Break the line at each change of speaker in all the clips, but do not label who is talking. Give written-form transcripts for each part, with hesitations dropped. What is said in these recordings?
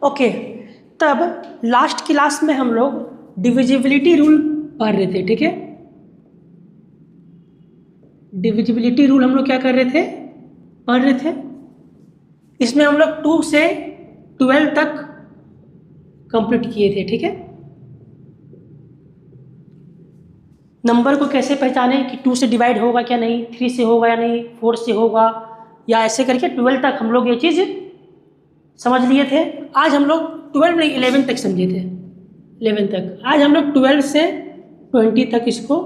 Okay, तब last class में हम लोग डिविजिबिलिटी रूल पढ़ रहे थे, ठीक है। डिविजिबिलिटी रूल हम लोग क्या कर रहे थे, पढ़ रहे थे। इसमें हम लोग 2 से 12 तक कंप्लीट किए थे, ठीक है। नंबर को कैसे पहचाने कि 2 से डिवाइड होगा क्या नहीं, 3 से होगा या नहीं, 4 से होगा, या ऐसे करके 12 तक हम लोग ये चीज़ समझ लिए थे। आज हम लोग 12 नहीं 11 तक समझे थे, 11 तक। आज हम लोग 12 से 20 तक इसको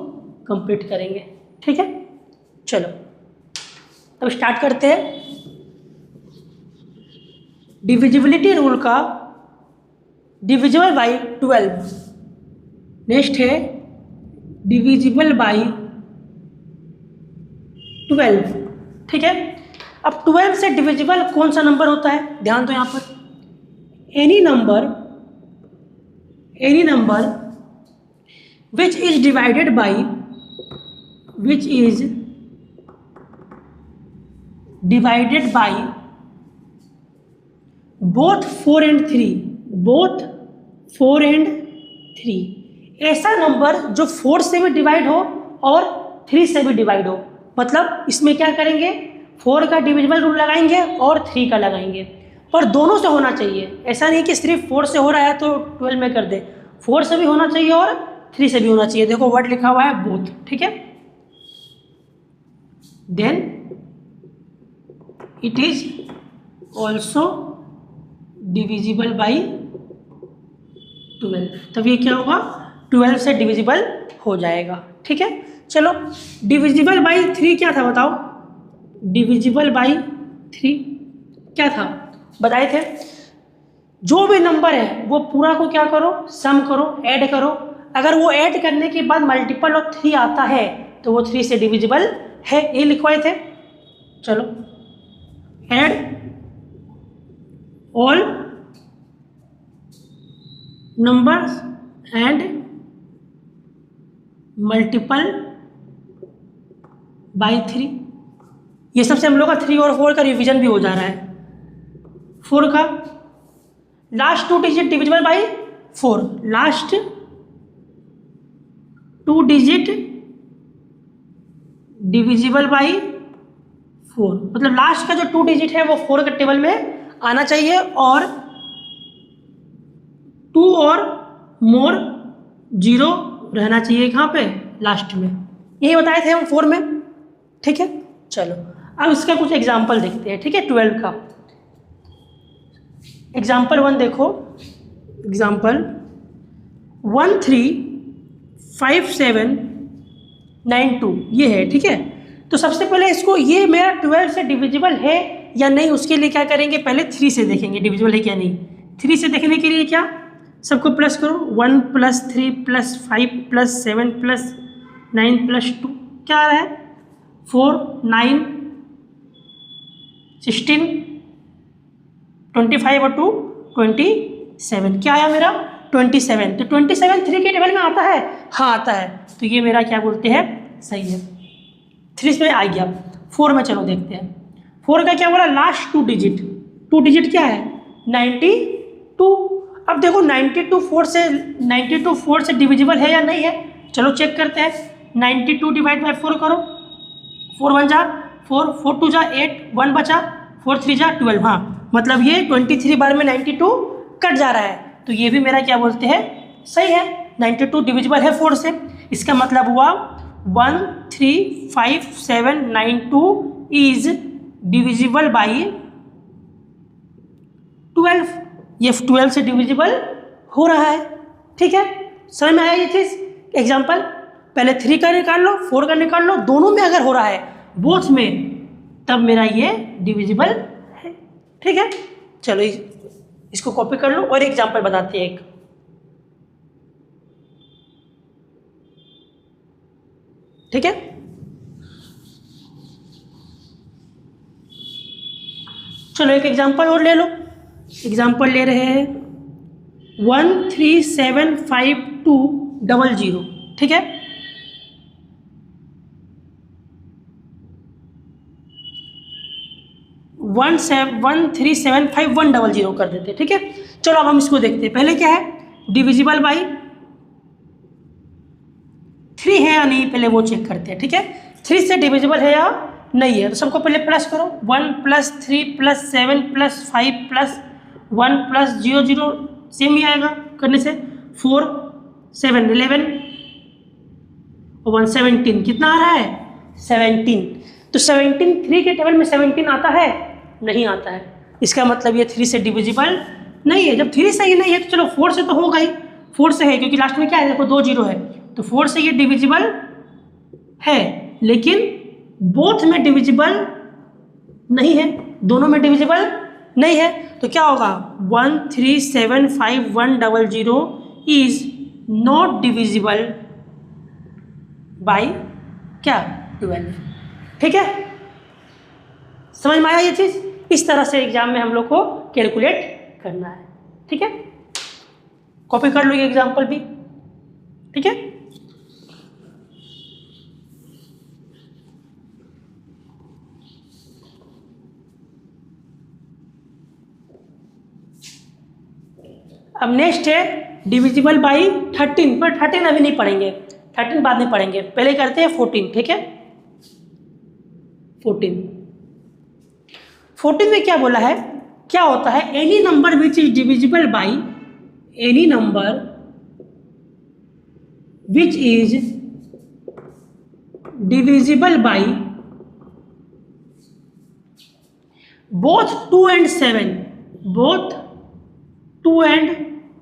कंप्लीट करेंगे, ठीक है। चलो अब स्टार्ट करते हैं। डिविजिबिलिटी रूल का डिविजिबल बाई 12, नेक्स्ट है डिविजिबल बाई 12, ठीक है। अब 12 से डिविजिबल कौन सा नंबर होता है, ध्यान दो यहाँ पर। Any number which is divided by both 4 and 3, ऐसा नंबर जो 4 से भी डिवाइड हो और 3 से भी डिवाइड हो। मतलब इसमें क्या करेंगे, 4 का डिविजिबल रूल लगाएंगे और 3 का लगाएंगे, पर दोनों से होना चाहिए। ऐसा नहीं कि सिर्फ 4 से हो रहा है तो 12 में कर दे, 4 से भी होना चाहिए और 3 से भी होना चाहिए। देखो वर्ड लिखा हुआ है बोथ, ठीक है। Then it is also divisible by 12, तब ये क्या होगा, 12 से डिविजिबल हो जाएगा, ठीक है। चलो डिविजिबल बाई 3 क्या था बताओ, डिविजिबल बाई 3 क्या था बताए थे। जो भी नंबर है वो पूरा को क्या करो, सम करो, ऐड करो। अगर वो ऐड करने के बाद मल्टीपल ऑफ 3 आता है तो वो 3 से डिविजिबल है, ये लिखवाए थे। चलो add all numbers and multiple by 3। ये सबसे हम लोग का 3 और 4 का रिवीजन भी हो जा रहा है। 4 का last 2 digit divisible by 4, last 2 digit divisible by 4, मतलब लास्ट का जो 2 डिजिट है वो 4 के टेबल में आना चाहिए और 2 और मोर 0 रहना चाहिए कहाँ पे, लास्ट में। यही बताए थे हम 4 में, ठीक है। चलो अब इसका कुछ एग्जाम्पल देखते हैं, ठीक है। 12 का एग्जाम्पल 1 देखो, एग्जाम्पल 135792 ये है, ठीक है। तो सबसे पहले इसको, ये मेरा 12 से डिविजिबल है या नहीं उसके लिए क्या करेंगे, पहले 3 से देखेंगे डिविजिबल है क्या नहीं। 3 से देखने के लिए क्या, सबको प्लस करो, 1 + 3 + 5 + 7 + 9 + 2 क्या आ रहा है, 4 9 16 25 और 2 27, क्या आया मेरा 27। तो 27 3 के टेबल में आता है, हाँ आता है, तो ये मेरा क्या बोलते हैं सही है। 3 में आ गया। 4 में चलो देखते हैं। 4 का क्या बोला, लास्ट 2 डिजिट क्या है 92। अब देखो 92 4 से डिविजिबल है या नहीं है, चलो चेक करते हैं। 92 डिवाइड बाई 4 करो, 4 1 जा 4, 4 2 जा 8, 1 बचा, 4 3 जा 12, हाँ मतलब ये 23 बार में 92 कट जा रहा है, तो ये भी मेरा क्या बोलते हैं सही है। 92 डिविजिबल है 4 से, इसका मतलब हुआ 1355792 इज डिविजिबल बाई 12। ये 12 से डिविजिबल हो रहा है, ठीक है। समझ में आया ये चीज़। एग्जाम्पल पहले 3 का निकाल लो, 4 का निकाल लो, दोनों में अगर हो रहा है बोथ में, तब मेरा ये डिविजिबल है, ठीक है। चलो इसको कॉपी कर लो और एग्जाम्पल बताते हैं एक। ठीक है, चलो एक एग्जाम्पल और ले लो। एग्जाम्पल ले रहे हैं 137520, ठीक है। 1375100 कर देते हैं। ठीक है, चलो अब हम इसको देखते हैं। पहले क्या है, डिविजिबल बाई 3 है या नहीं, पहले वो चेक करते हैं। ठीक है, 3 से डिविजिबल है या नहीं है, तो सबको पहले प्लस करो। 1 + 3 + 7 + 5 + 1 + 0 0 सेम ही आएगा करने से। 4 7 11 और 1 17, कितना आ रहा है 17। तो 17 3 के टेबल में 17 आता है, नहीं आता है। इसका मतलब ये 3 से डिविजिबल नहीं है। जब 3 से ही नहीं है तो चलो 4 से तो होगा ही। 4 से है क्योंकि लास्ट में क्या है, देखो 2 0 है, तो 4 से ये डिविजिबल है, लेकिन बोथ में डिविजिबल नहीं है, दोनों में डिविजिबल नहीं है। तो क्या होगा, 1375100 इज नॉट डिविजिबल बाई क्या 12। ठीक है, समझ में आया ये चीज़। इस तरह से एग्जाम में हम लोग को कैलकुलेट करना है। ठीक है, कॉपी कर लो ये एग्जाम्पल भी। ठीक है, अब नेक्स्ट है डिविजिबल बाई 13, पर 13 अभी नहीं पढ़ेंगे, 13 बाद में पढ़ेंगे, पहले करते हैं 14। ठीक है, 14 में क्या बोला है, क्या होता है, any number which is divisible by, any number which is divisible by both 2 and 7, both 2 and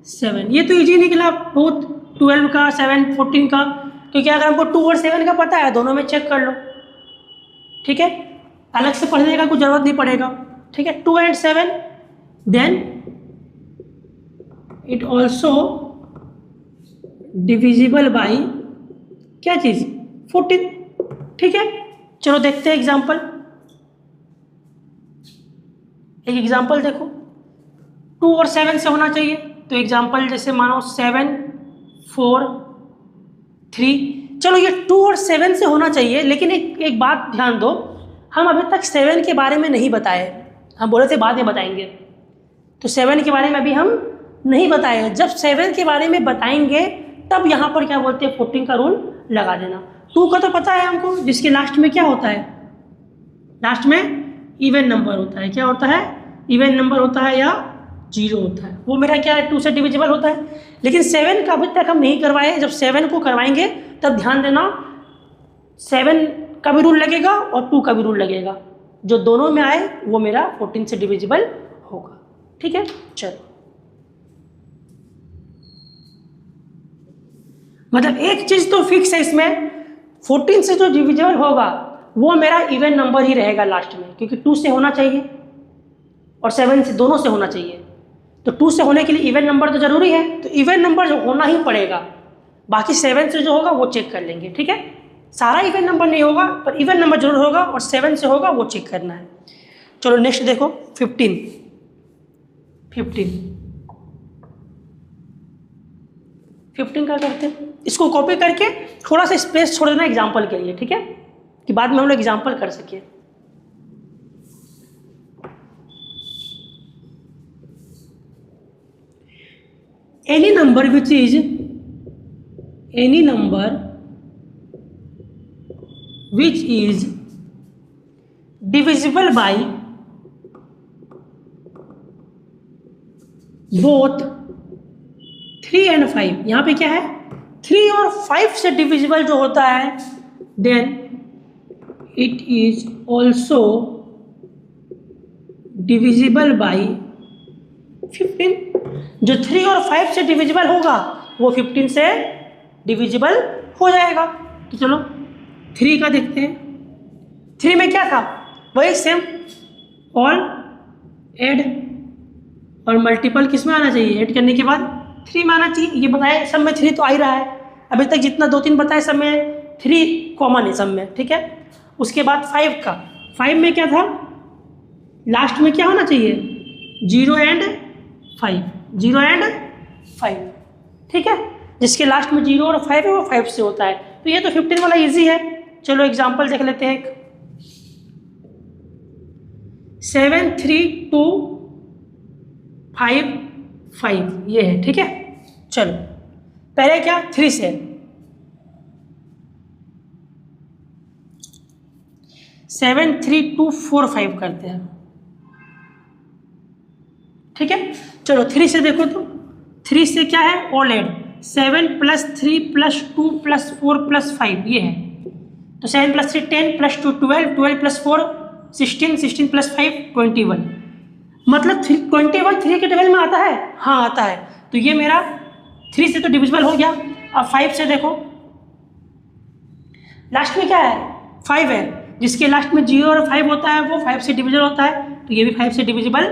7। ये तो इजी निकला, बोथ 12 का 7 14 का, क्योंकि अगर हमको 2 और 7 का पता है, दोनों में चेक कर लो। ठीक है, अलग से पढ़ने का कोई जरूरत नहीं पड़ेगा। ठीक है, 2 and 7, then it also divisible by क्या चीज़ 14। ठीक है, चलो देखते हैं एग्जाम्पल। एक एग्जाम्पल देखो, 2 और 7 से होना चाहिए, तो एग्जाम्पल जैसे मानो 7 4 3। चलो ये 2 और 7 से होना चाहिए, लेकिन एक बात ध्यान दो, हम अभी तक 7 के बारे में नहीं बताए, हम बोले थे बाद में बताएंगे, तो 7 के बारे में अभी हम नहीं बताए। जब 7 के बारे में बताएंगे तब यहाँ पर क्या बोलते हैं 14 का रूल लगा देना। 2 का तो पता है हमको, जिसके लास्ट में क्या होता है, लास्ट में इवन नंबर होता है। क्या होता है, इवन नंबर होता है या 0 होता है, वो मेरा क्या है 2 से डिविजिबल होता है। लेकिन 7 का अभी तक हम नहीं करवाए, जब 7 को करवाएंगे तब ध्यान देना 7 का भी रूल लगेगा और 2 का भी रूल लगेगा, जो दोनों में आए वो मेरा 14 से डिविजिबल होगा। ठीक है, चलो मतलब एक चीज़ तो फिक्स है इसमें, 14 से जो डिविजिबल होगा वो मेरा इवन नंबर ही रहेगा लास्ट में, क्योंकि 2 से होना चाहिए और 7 से, दोनों से होना चाहिए। तो 2 से होने के लिए इवन नंबर तो जरूरी है, तो इवन नंबर जो होना ही पड़ेगा। बाकी 7 से जो होगा वो चेक कर लेंगे। ठीक है, सारा इवन नंबर नहीं होगा पर इवन नंबर जरूर होगा, और 7 से होगा वो चेक करना है। चलो नेक्स्ट देखो 15 का करते हैं। इसको कॉपी करके थोड़ा सा स्पेस छोड़ देना एग्जाम्पल के लिए। ठीक है, कि बाद में हम लोग एग्जाम्पल कर सके। Any number which is, any number which is divisible by both 3 and 5। यहाँ पे क्या है, 3 और 5 से डिविजिबल जो होता है, then it is also divisible by 15। जो 3 और 5 से डिविजिबल होगा वो 15 से डिविजिबल हो जाएगा। तो चलो 3 का देखते हैं। 3 में क्या था, वही सेम, ऑल ऐड और मल्टीपल किस में आना चाहिए, ऐड करने के बाद 3 में आना चाहिए। ये बताया सब में 3 तो आ ही रहा है, अभी तक जितना 2-3 बताए सब में 3 कॉमन है सब में। ठीक है, उसके बाद 5 का, 5 में क्या था, लास्ट में क्या होना चाहिए 0 and 5, 0 and 5। ठीक है, जिसके लास्ट में 0 और 5 है वो 5 से होता है। तो ये तो 15 वाला इजी है। चलो एग्जाम्पल देख लेते हैं। 73255 ये है, ठीक है। चलो पहले क्या 3 से 73245 करते हैं, ठीक है। चलो 3 से देखो तो 3 से क्या है, ऑल एड 7 + 3 + 2 + 4 + 5 ये है। तो 7 + 3 10 + 2 12 12 + 4 16 16 + 5 21। मतलब 21 3 के टेबल में आता है, हाँ आता है। तो ये मेरा 3 से तो डिविजिबल हो गया। अब 5 से देखो, लास्ट में क्या है 5 है, जिसके लास्ट में 0 और 5 होता है वो 5 से डिविजिबल होता है, तो ये भी 5 से डिविजिबल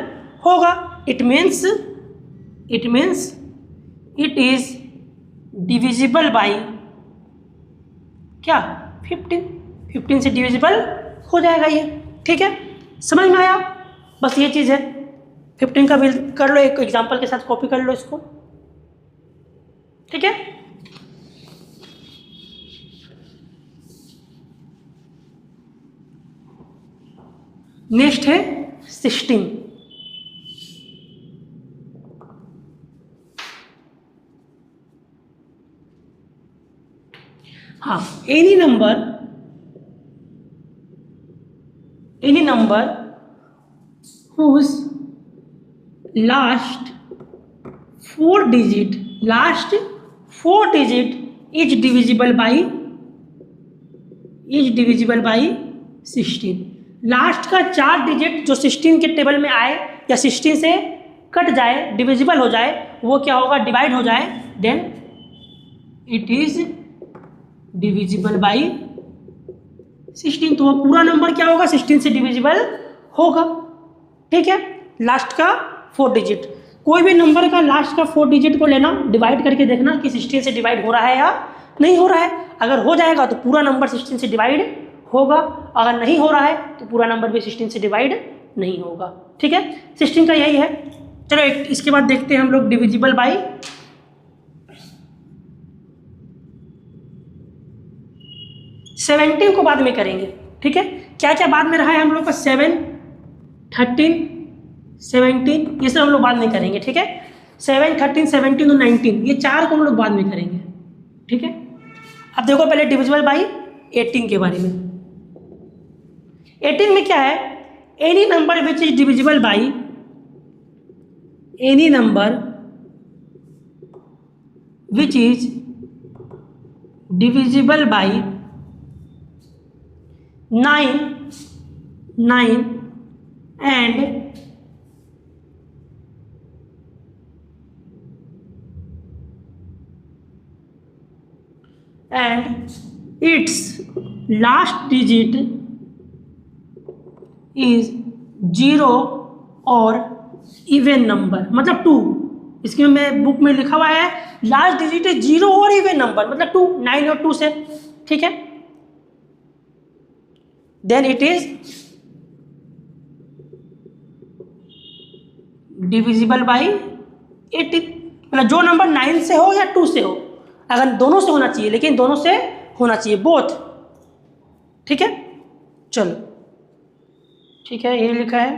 होगा। It means it is divisible by क्या 15 से डिविजिबल हो जाएगा ये, ठीक है। समझ में आया, बस ये चीज़ है। 15 का बिल कर लो, एक एग्जांपल के साथ कॉपी कर लो इसको, ठीक है। नेक्स्ट है 16। हाँ, any number whose last four digit is divisible by 16। Last का 4 डिजिट जो 16 के टेबल में आए या 16 से कट जाए, डिविजिबल हो जाए, वो क्या होगा, डिवाइड हो जाए, then it is divisible by 16। तो वो पूरा नंबर क्या होगा, 16 से डिविजिबल होगा, ठीक है। लास्ट का 4 डिजिट, कोई भी नंबर का लास्ट का 4 डिजिट को लेना, डिवाइड करके देखना कि 16 से डिवाइड हो रहा है या नहीं हो रहा है। अगर हो जाएगा तो पूरा नंबर 16 से डिवाइड होगा, अगर नहीं हो रहा है तो पूरा नंबर भी 16 से डिवाइड नहीं होगा, ठीक है। 16 का यही है। चलो इसके बाद देखते हैं हम लोग डिविजिबल बाई 17 को बाद में करेंगे, ठीक है। क्या क्या बाद में रहा है हम लोग का, 7 13 17 ये सब हम लोग बाद में करेंगे, ठीक है। 7 13 17 और 19 ये 4 को हम लोग बाद में करेंगे, ठीक है। अब देखो पहले डिविजिबल बाई 18 के बारे में। 18 में क्या है, any number which is divisible by 9 and its last digit is 0 और इवन नंबर, मतलब 2। इसके में बुक में लिखा हुआ है लास्ट डिजिट है 0 और इवन नंबर, मतलब 2, 9 और 2 से, ठीक है। Then it is divisible by 18। मतलब जो नंबर 9 से हो या 2 से हो, अगर दोनों से होना चाहिए, लेकिन दोनों से होना चाहिए, बोथ, ठीक है। चलो ठीक है, ये लिखा है,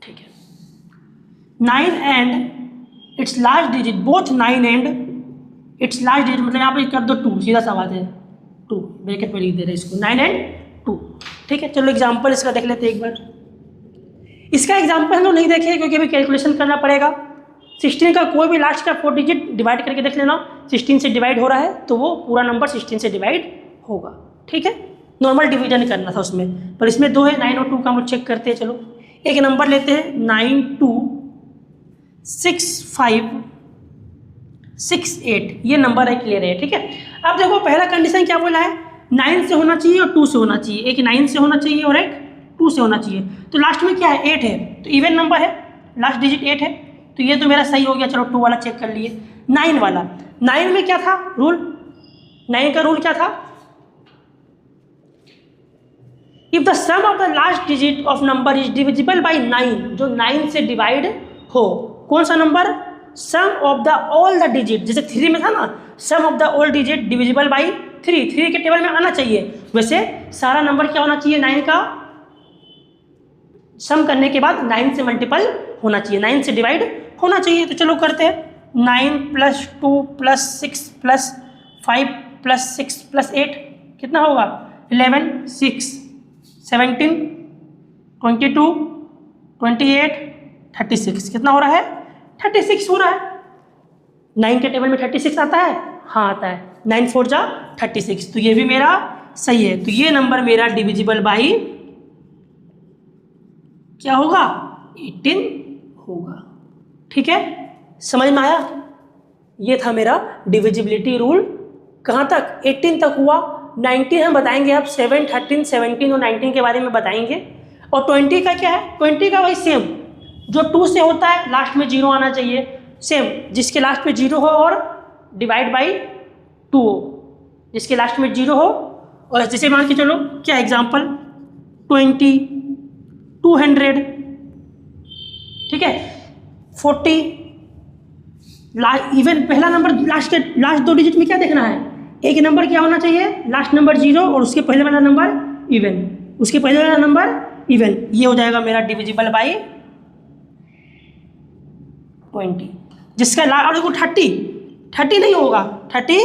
ठीक है। 9 and it's last digit, both 9 and it's last digit, मतलब यहाँ पे कर दो 2, सीधा सा बात है, 2 ब्रैकेट में लिख दे रहे इसको, 9 एंड 2, ठीक है। चलो एग्जाम्पल इसका देख लेते हैं एक बार। इसका एग्जाम्पल हम लोग नहीं देखे क्योंकि अभी कैलकुलेशन करना पड़ेगा। 16 का कोई भी लास्ट का 4 डिजिट डिवाइड करके देख लेना, 16 से डिवाइड हो रहा है तो वो पूरा नंबर 16 से डिवाइड होगा, ठीक है। नॉर्मल डिवीजन करना था उसमें, पर इसमें 2 है, 9 और 2 का हम लोग चेक करते हैं। चलो एक नंबर लेते हैं 926568, ये नंबर है, क्लियर है, ठीक है। अब देखो पहला कंडीशन क्या बोला है, 9 से होना चाहिए और 2 से होना चाहिए, एक 9 से होना चाहिए और एक 2 से होना चाहिए। तो लास्ट में क्या है, 8 है, तो इवन नंबर है, लास्ट डिजिट 8 है, तो ये तो मेरा सही हो गया। चलो 2 वाला चेक कर लिए। 9 वाला, 9 में क्या था रूल, 9 का रूल क्या था, if the sum of the last digit of number is divisible by 9, जो 9 से डिवाइड हो, कौन सा number, sum of the all the digit, जैसे 3 में था ना, sum of the all digit divisible by 3 के टेबल में आना चाहिए। वैसे सारा नंबर क्या होना चाहिए, 9 का सम करने के बाद 9 से मल्टीपल होना चाहिए, 9 से डिवाइड होना चाहिए। तो चलो करते हैं, 9 + 2 + 6 + 5 + 6 + 8 कितना होगा, 11, 6, 17, 22, 28, 36 कितना हो रहा है, 36 हो रहा है। 9 के टेबल में 36 आता है, हाँ आता है, 9 4 जा 36, तो ये भी मेरा सही है। तो ये नंबर मेरा डिविजिबल बाई क्या होगा, 18 होगा। ठीक है, समझ में आया। ये था मेरा डिविजिबिलिटी रूल। कहाँ तक, 18 तक हुआ। 19 हम बताएंगे अब, 7, 13, 17 और 19 के बारे में बताएंगे। और 20 का क्या है, 20 का वही सेम, जो 2 से होता है लास्ट में 0 आना चाहिए, सेम जिसके लास्ट में 0 हो और डिवाइड बाई 2 हो, जिसके लास्ट में 0 हो। और जैसे मान के चलो क्या एग्जांपल, 20, 200, ठीक है, 40, इवन पहला नंबर लास्ट 2 डिजिट में क्या देखना है, एक नंबर क्या होना चाहिए, लास्ट नंबर 0 और उसके पहले वाला नंबर इवन, उसके पहले वाला नंबर इवन। ये हो जाएगा मेरा डिविजिबल बाई 20। जिसका और देखो 30 नहीं होगा, 30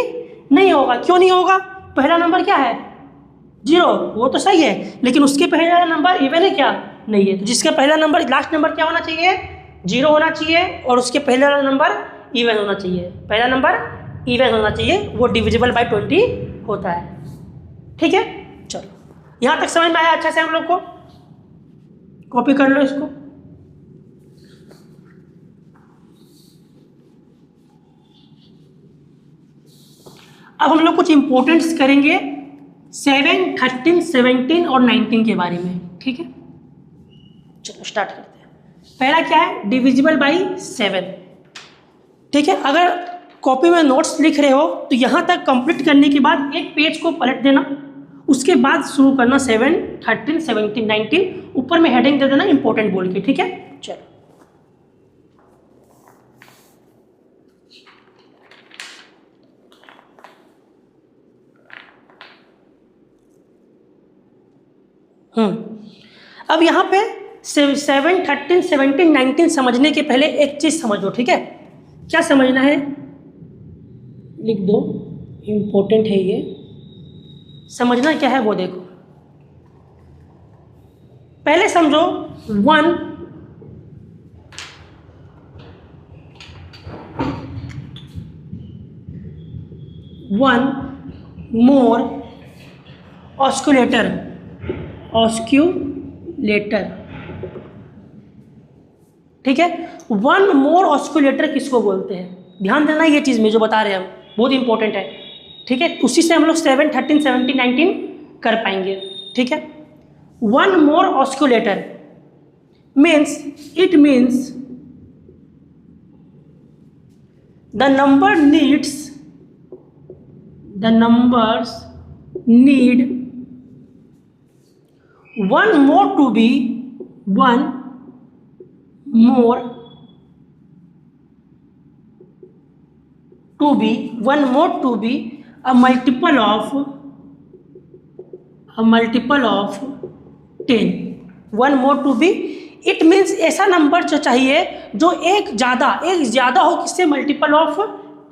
नहीं होगा, क्यों नहीं होगा, पहला नंबर क्या है 0, वो तो सही है, लेकिन उसके पहले वाला नंबर इवन है क्या, नहीं है। तो जिसका पहला नंबर लास्ट नंबर क्या होना चाहिए, 0 होना चाहिए और उसके पहले वाला नंबर इवन होना चाहिए, पहला नंबर इवन होना चाहिए, वो डिविजिबल बाई 20 होता है। ठीक है, चलो यहाँ तक समझ में आया अच्छा से हम लोग को, कॉपी कर लो इसको। अब हम लोग कुछ इंपॉर्टेंट्स करेंगे 7, 13, 17 और 19 के बारे में। ठीक है, चलो स्टार्ट करते हैं। पहला क्या है, डिविजिबल बाई 7। ठीक है, अगर कॉपी में नोट्स लिख रहे हो तो यहाँ तक कंप्लीट करने के बाद एक पेज को पलट देना, उसके बाद शुरू करना 7, 13, 17, 19, ऊपर में हेडिंग दे देना इंपॉर्टेंट बोल के। ठीक है, चलो अब यहाँ पे 7, 13, 17, 19 समझने के पहले एक चीज़ समझो। ठीक है, क्या समझना है, लिख दो, इम्पोर्टेंट है ये, समझना क्या है वो देखो। पहले समझो 1 मोर ऑस्कुलेटर, ठीक है, 1 मोर ऑस्कुलेटर किसको बोलते हैं, ध्यान देना ये चीज़ में जो बता रहे हैं हम, बहुत इंपॉर्टेंट है। ठीक है, उसी से हम लोग 7, 13, 17, 19 कर पाएंगे। ठीक है, 1 more osculator means, it means the numbers need 1 more to be a multiple of 10. 1 more to be, it means ऐसा नंबर जो चाहिए जो एक ज़्यादा हो किससे, मल्टीपल ऑफ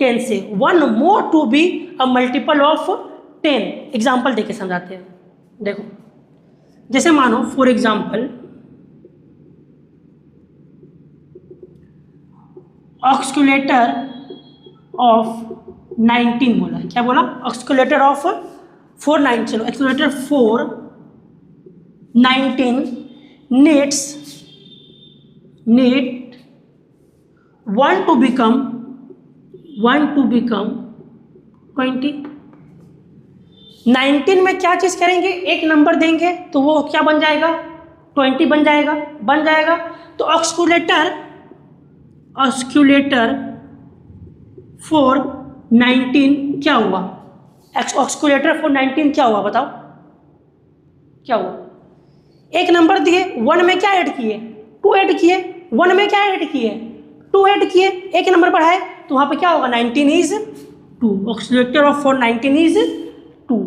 10 से। 1 more to be a multiple of 10। Example देके समझाते हैं, देखो जैसे मानो फॉर एग्जाम्पल ऑस्कुलेटर ऑफ 19 बोला, क्या बोला, ऑस्कुलेटर ऑफ 4, 9, चलो ऑस्कुलेटर 4, 19 needs 1 to become 20। 19 में क्या चीज़ करेंगे, एक नंबर देंगे तो वो क्या बन जाएगा, 20 बन जाएगा। तो ऑस्कुलेटर फॉर 19 क्या हुआ, ऑस्कुलेटर फॉर 19 क्या हुआ बताओ, क्या हुआ, एक नंबर दिए, 1 में क्या ऐड किए, 2 ऐड किए, 1 में क्या ऐड किए, 2 ऐड किए, एक नंबर बढ़ाए, तो वहाँ पे क्या होगा, 19 इज 2, ऑस्कुलेटर ऑफ 4 19 इज 2,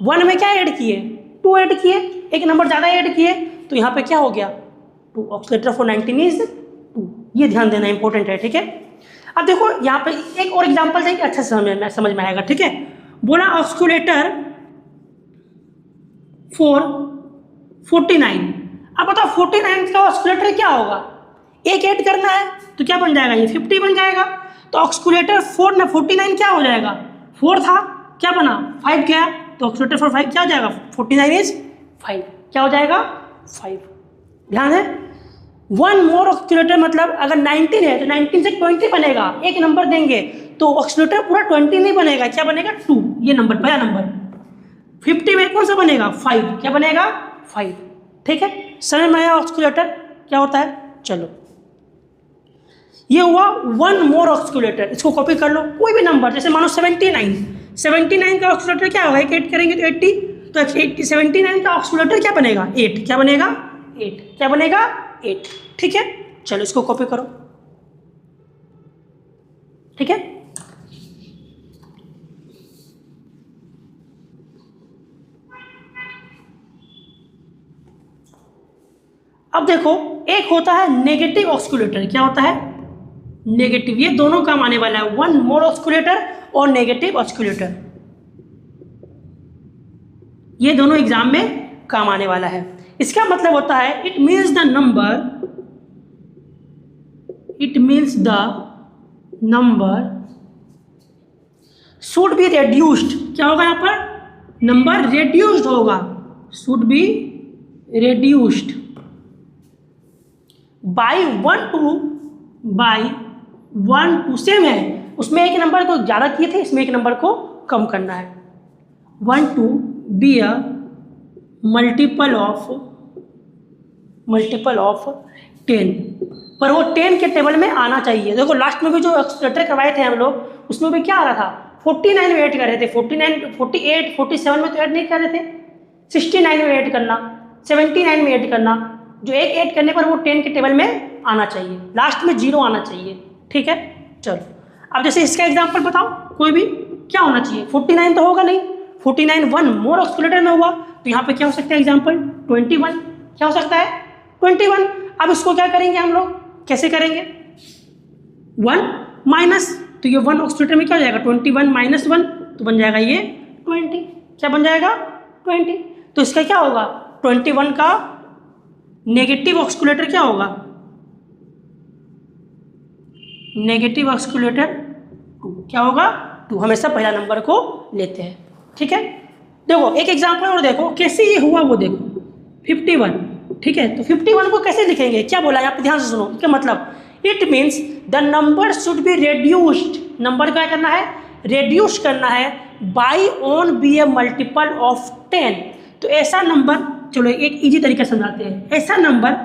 1 में क्या ऐड किए, 2 ऐड किए, एक नंबर ज़्यादा ऐड किए, तो यहाँ पे क्या हो गया 2, ऑक्सीलेटर फॉर 19 इज 2। ये ध्यान देना इंपॉर्टेंट है, ठीक है। अब देखो यहाँ पे एक और एग्जांपल देंगे, अच्छा समझ में आएगा, ठीक है। बोला ऑक्सीलेटर फॉर 49। अब बताओ 49 का ऑक्सीलेटर क्या होगा, एक ऐड करना है तो क्या बन जाएगा, ये 50 बन जाएगा। तो ऑक्सीलेटर 4 में 49 क्या हो जाएगा, 4 था, क्या बना 5 गया, तो ऑक्सीलेटर फॉर 5 क्या हो जाएगा, 49 इज 5, क्या हो जाएगा 5। ध्यान है, 1 मोर ऑक्सीलेटर मतलब अगर 19 है तो 19 से 20 बनेगा, एक नंबर देंगे तो ऑक्सीलेटर पूरा 20 नहीं बनेगा, क्या बनेगा 2, ये नंबर पहला नंबर। 50 में कौन सा बनेगा 5, क्या बनेगा 5, ठीक है। समझ में आया ऑक्सीलेटर क्या होता है। चलो ये हुआ 1 मोर ऑक्सीलेटर, इसको कॉपी कर लो, कोई भी नंबर, जैसे मानो 79 का ऑक्सीलेटर क्या होगा, एक ऐड करेंगे तो 80, तो 79 का ऑक्सीलेटर क्या बनेगा 8, क्या बनेगा 8, क्या बनेगा 8, ठीक है। चलो इसको कॉपी करो, ठीक है। अब देखो एक होता है नेगेटिव ऑक्सीलेटर, क्या होता है नेगेटिव, ये दोनों काम आने वाला है, 1 मोर ऑक्सीलेटर और नेगेटिव ऑक्सीलेटर, ये दोनों एग्जाम में काम आने वाला है। इसका मतलब होता है it means the number should be reduced, क्या होगा यहाँ पर नंबर रेड्यूस्ड होगा, should be reduced by 1 to same है, उसमें एक नंबर को ज़्यादा किए थे, इसमें एक नंबर को कम करना है। 1 to be a multiple of 10, पर वो 10 के टेबल में आना चाहिए। देखो लास्ट में भी जो एक्सप्लेटर करवाए थे हम लोग, उसमें भी क्या आ रहा था 49 में ऐड कर रहे थे, 49, 48, 47 में तो ऐड नहीं कर रहे थे, 69 में ऐड करना, 79 में ऐड करना, जो एक ऐड करने पर वो 10 के टेबल में आना चाहिए, लास्ट में 0 आना चाहिए, ठीक है। चलो अब जैसे इसका एग्जांपल बताओ, कोई भी क्या होना चाहिए, 49 तो होगा नहीं, 49 1 मोर ऑक्सीलेटर में हुआ, तो यहाँ पे क्या हो सकता है एग्जांपल 21, क्या हो सकता है 21। अब इसको क्या करेंगे हम लोग, कैसे करेंगे 1 माइनस, तो ये 1 ऑक्सीलेटर में क्या हो जाएगा 21 माइनस 1, तो बन जाएगा ये 20, क्या बन जाएगा 20। तो इसका क्या होगा 21 का नेगेटिव ऑक्सीलेटर क्या होगा, नेगेटिव ऑक्सीलेटर 2, क्या होगा 2, हमेशा पहला नंबर को लेते हैं, ठीक है। देखो एक एग्जांपल और देखो कैसे ये हुआ, वो देखो 51, ठीक है। तो 51 को कैसे लिखेंगे, क्या बोला यहाँ पे ध्यान से सुनो, इसका मतलब it means the number should be reduced, number क्या करना है रेड्यूस करना है, by on be a multiple of 10। तो ऐसा नंबर, चलो एक इजी तरीके से समझाते हैं, ऐसा नंबर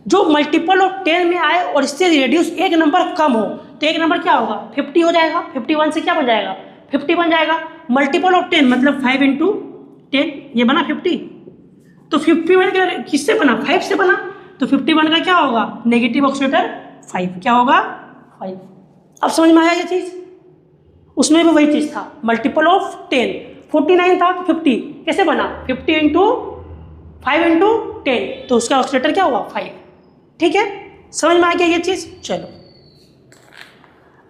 जो मल्टीपल ऑफ 10 में आए और इससे रेड्यूस एक नंबर कम हो, तो एक नंबर क्या होगा 50 हो जाएगा, 51 से क्या बन जाएगा 50 बन जाएगा, मल्टीपल ऑफ 10 मतलब 5 × 10, ये बना 50, तो 51 किससे बना 5 से बना, तो 51 का क्या होगा नेगेटिव ऑक्सीलेटर 5, क्या होगा 5। अब समझ में आया ये चीज़, उसमें भी वही चीज़ था, मल्टीपल ऑफ 10, 49 था तो 50 कैसे बना 50 × 5 × 10, तो उसका ऑक्सीलेटर क्या हुआ 5, ठीक है। समझ में आ गया ये चीज़। चलो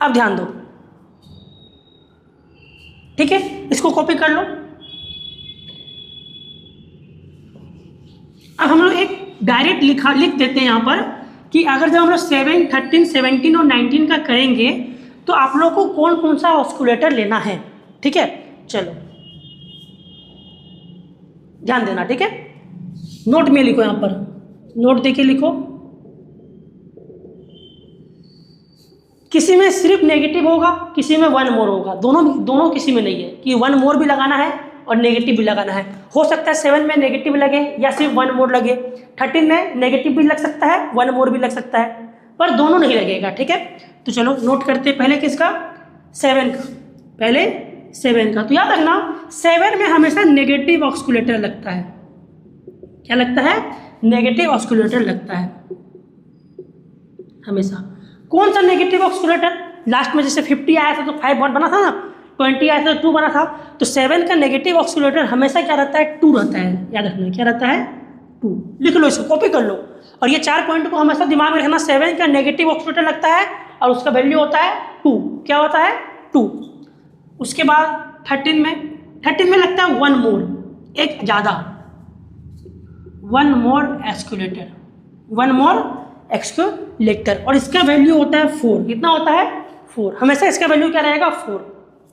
अब ध्यान दो, ठीक है, इसको कॉपी कर लो। अब हम लोग एक डायरेक्ट लिख देते हैं यहाँ पर कि अगर जब हम लोग 7, 13, 17 और 19 का करेंगे तो आप लोग को कौन कौन सा ऑस्कुलेटर लेना है, ठीक है। चलो ध्यान देना, ठीक है, नोट में लिखो, यहाँ पर नोट देके लिखो। किसी में सिर्फ नेगेटिव होगा, किसी में 1 मोर होगा, दोनों किसी में नहीं है कि 1 मोर भी लगाना है और नेगेटिव भी लगाना है। हो सकता है 7 में नेगेटिव लगे या सिर्फ 1 मोर लगे, 13 में नेगेटिव भी लग सकता है 1 मोर भी लग सकता है, पर दोनों नहीं लगेगा, ठीक है। तो चलो नोट करते पहले किसका 7 का, पहले 7 का। तो याद रखना 7 में हमेशा नेगेटिव ऑस्कुलेटर लगता है, क्या लगता है नेगेटिव ऑस्कुलेटर लगता है हमेशा। कौन सा नेगेटिव ऑस्कुलेटर, लास्ट में जैसे 50 आया था तो 5 बॉन्ड बना था ना, 20 आया था 2 बना था, तो 7 का नेगेटिव ऑक्सीलेटर हमेशा क्या रहता है, 2 रहता है। याद रखना क्या रहता है, 2। लिख लो इसको, कॉपी कर लो। और ये 4 पॉइंट को हमेशा दिमाग में रखना, 7 का नेगेटिव ऑक्सीलेटर लगता है और उसका वैल्यू होता है 2। क्या होता है, 2। उसके बाद 13 में लगता है 1 मोर, एक ज़्यादा, 1 मोर एक्सक्यूलेटर, और इसका वैल्यू होता है 4। कितना होता है, 4। हमेशा इसका वैल्यू क्या रहेगा, 4।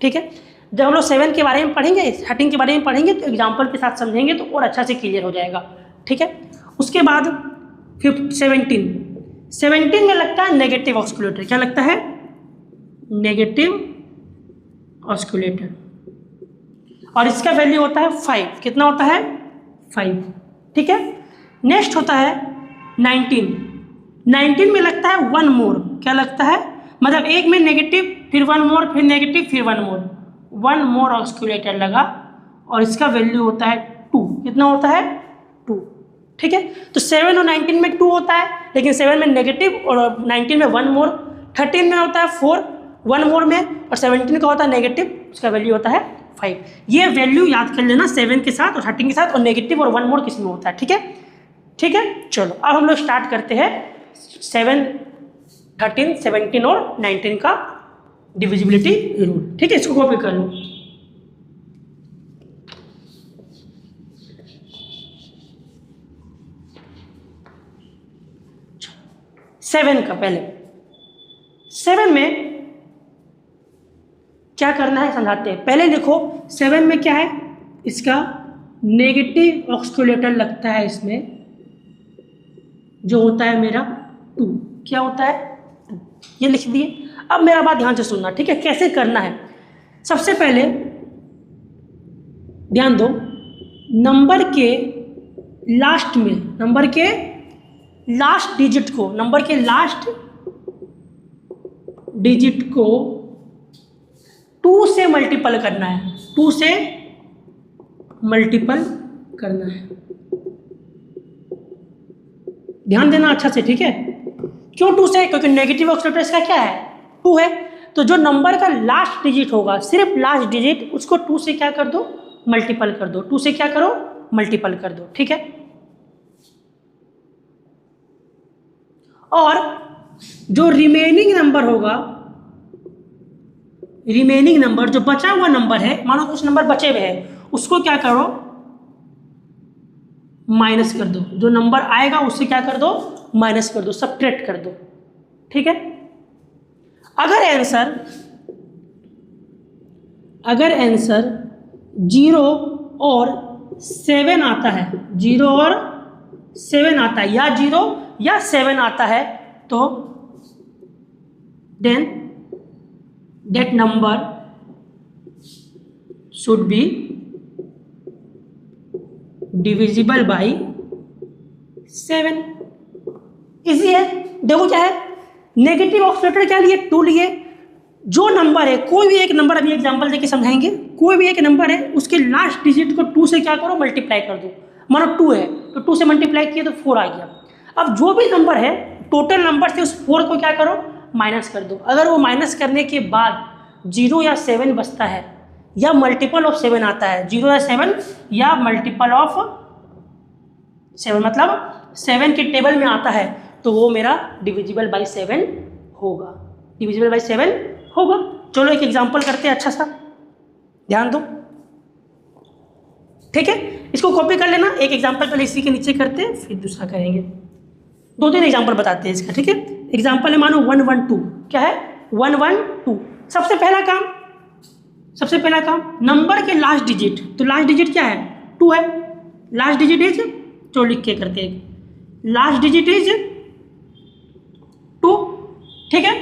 ठीक है, जब हम लोग 7 के बारे में पढ़ेंगे, 13 के बारे में पढ़ेंगे तो एग्जाम्पल के साथ समझेंगे तो और अच्छा से क्लियर हो जाएगा। ठीक है, उसके बाद 17 में लगता है नेगेटिव ऑस्कुलेटर। क्या लगता है, नेगेटिव ऑस्कुलेटर, और इसका वैल्यू होता है 5। कितना होता है, 5। ठीक है, नेक्स्ट होता है 19 में लगता है 1 मोर। क्या लगता है, मतलब एक में नेगेटिव, फिर 1 मोर, फिर नेगेटिव, फिर 1 मोर, 1 मोर ऑस्कुलेटर लगा, और इसका वैल्यू होता है 2। कितना होता है, 2। ठीक है, तो 7 और 19 में 2 होता है, लेकिन 7 में नेगेटिव और 19 में 1 मोर, 13 में होता है 4 1 मोर में, और 17 का होता है नेगेटिव, उसका वैल्यू होता है 5। ये वैल्यू याद कर लेना 7 के साथ और 13 के साथ, और नेगेटिव और 1 मोर किस में होता है। ठीक है, ठीक है, चलो अब हम लोग स्टार्ट करते हैं 7, 13, 17 और 19 का डिविजिबिलिटी रूल। ठीक है, इसको कॉपी कर लो। सेवन का पहले 7 में क्या करना है समझाते हैं। पहले देखो 7 में क्या है, इसका नेगेटिव ऑक्सीलेटर लगता है, इसमें जो होता है मेरा 2। क्या होता है, 2। ये लिख दिए। अब मेरा बात ध्यान से सुनना, ठीक है, कैसे करना है। सबसे पहले ध्यान दो, नंबर के लास्ट में, नंबर के लास्ट डिजिट को, नंबर के लास्ट डिजिट को 2 से मल्टीपल करना है, 2 से मल्टीपल करना है। ध्यान देना अच्छा से, ठीक है। क्यों 2 से, क्योंकि नेगेटिव ऑक्सीलेटर इसका क्या है, 2 है। तो जो नंबर का लास्ट डिजिट होगा, सिर्फ लास्ट डिजिट, उसको 2 से क्या कर दो, मल्टीपल कर दो। 2 से क्या करो, मल्टीपल कर दो। ठीक है, और जो रिमेनिंग नंबर होगा, रिमेनिंग नंबर जो बचा हुआ नंबर है, मानो कुछ नंबर बचे हुए हैं, उसको क्या करो, माइनस कर दो। जो नंबर आएगा उससे क्या कर दो, माइनस कर दो, सबट्रैक्ट कर दो। ठीक है, अगर आंसर 0 और 7 आता है, 0 और 7 आता है, या 0 या 7 आता है, तो then that number should be divisible by 7। Easy है। देखो क्या है, नेगेटिव ऑक्सीलेटर क्या लिए, 2 लिए। जो नंबर है, कोई भी एक नंबर, अभी एग्जांपल देके समझाएंगे, कोई भी एक नंबर है, उसके लास्ट डिजिट को 2 से क्या करो, मल्टीप्लाई कर दो। मानो 2 है तो 2 से मल्टीप्लाई किया तो 4 आ गया। अब जो भी नंबर है, टोटल नंबर से उस 4 को क्या करो, माइनस कर दो। अगर वो माइनस करने के बाद 0 या 7 बचता है, या मल्टीपल ऑफ 7 आता है, 0 या 7 या मल्टीपल ऑफ 7, मतलब 7 के टेबल में आता है, तो वो मेरा डिविजिबल बाई 7 होगा, डिविजिबल बाई 7 होगा। चलो एक एग्जांपल करते हैं अच्छा सा, ध्यान दो। ठीक है, इसको कॉपी कर लेना। एक एग्जांपल पहले इसी के नीचे करते हैं, फिर दूसरा करेंगे। 2-3 एग्जांपल बताते हैं इसका। ठीक है, एग्जांपल है मानो 112। क्या है, 112। सबसे पहला काम नंबर के लास्ट डिजिट, तो लास्ट डिजिट क्या है, 2 है। लास्ट डिजिट इज, तो लिख के करते हैं, लास्ट डिजिट इज 2। ठीक है,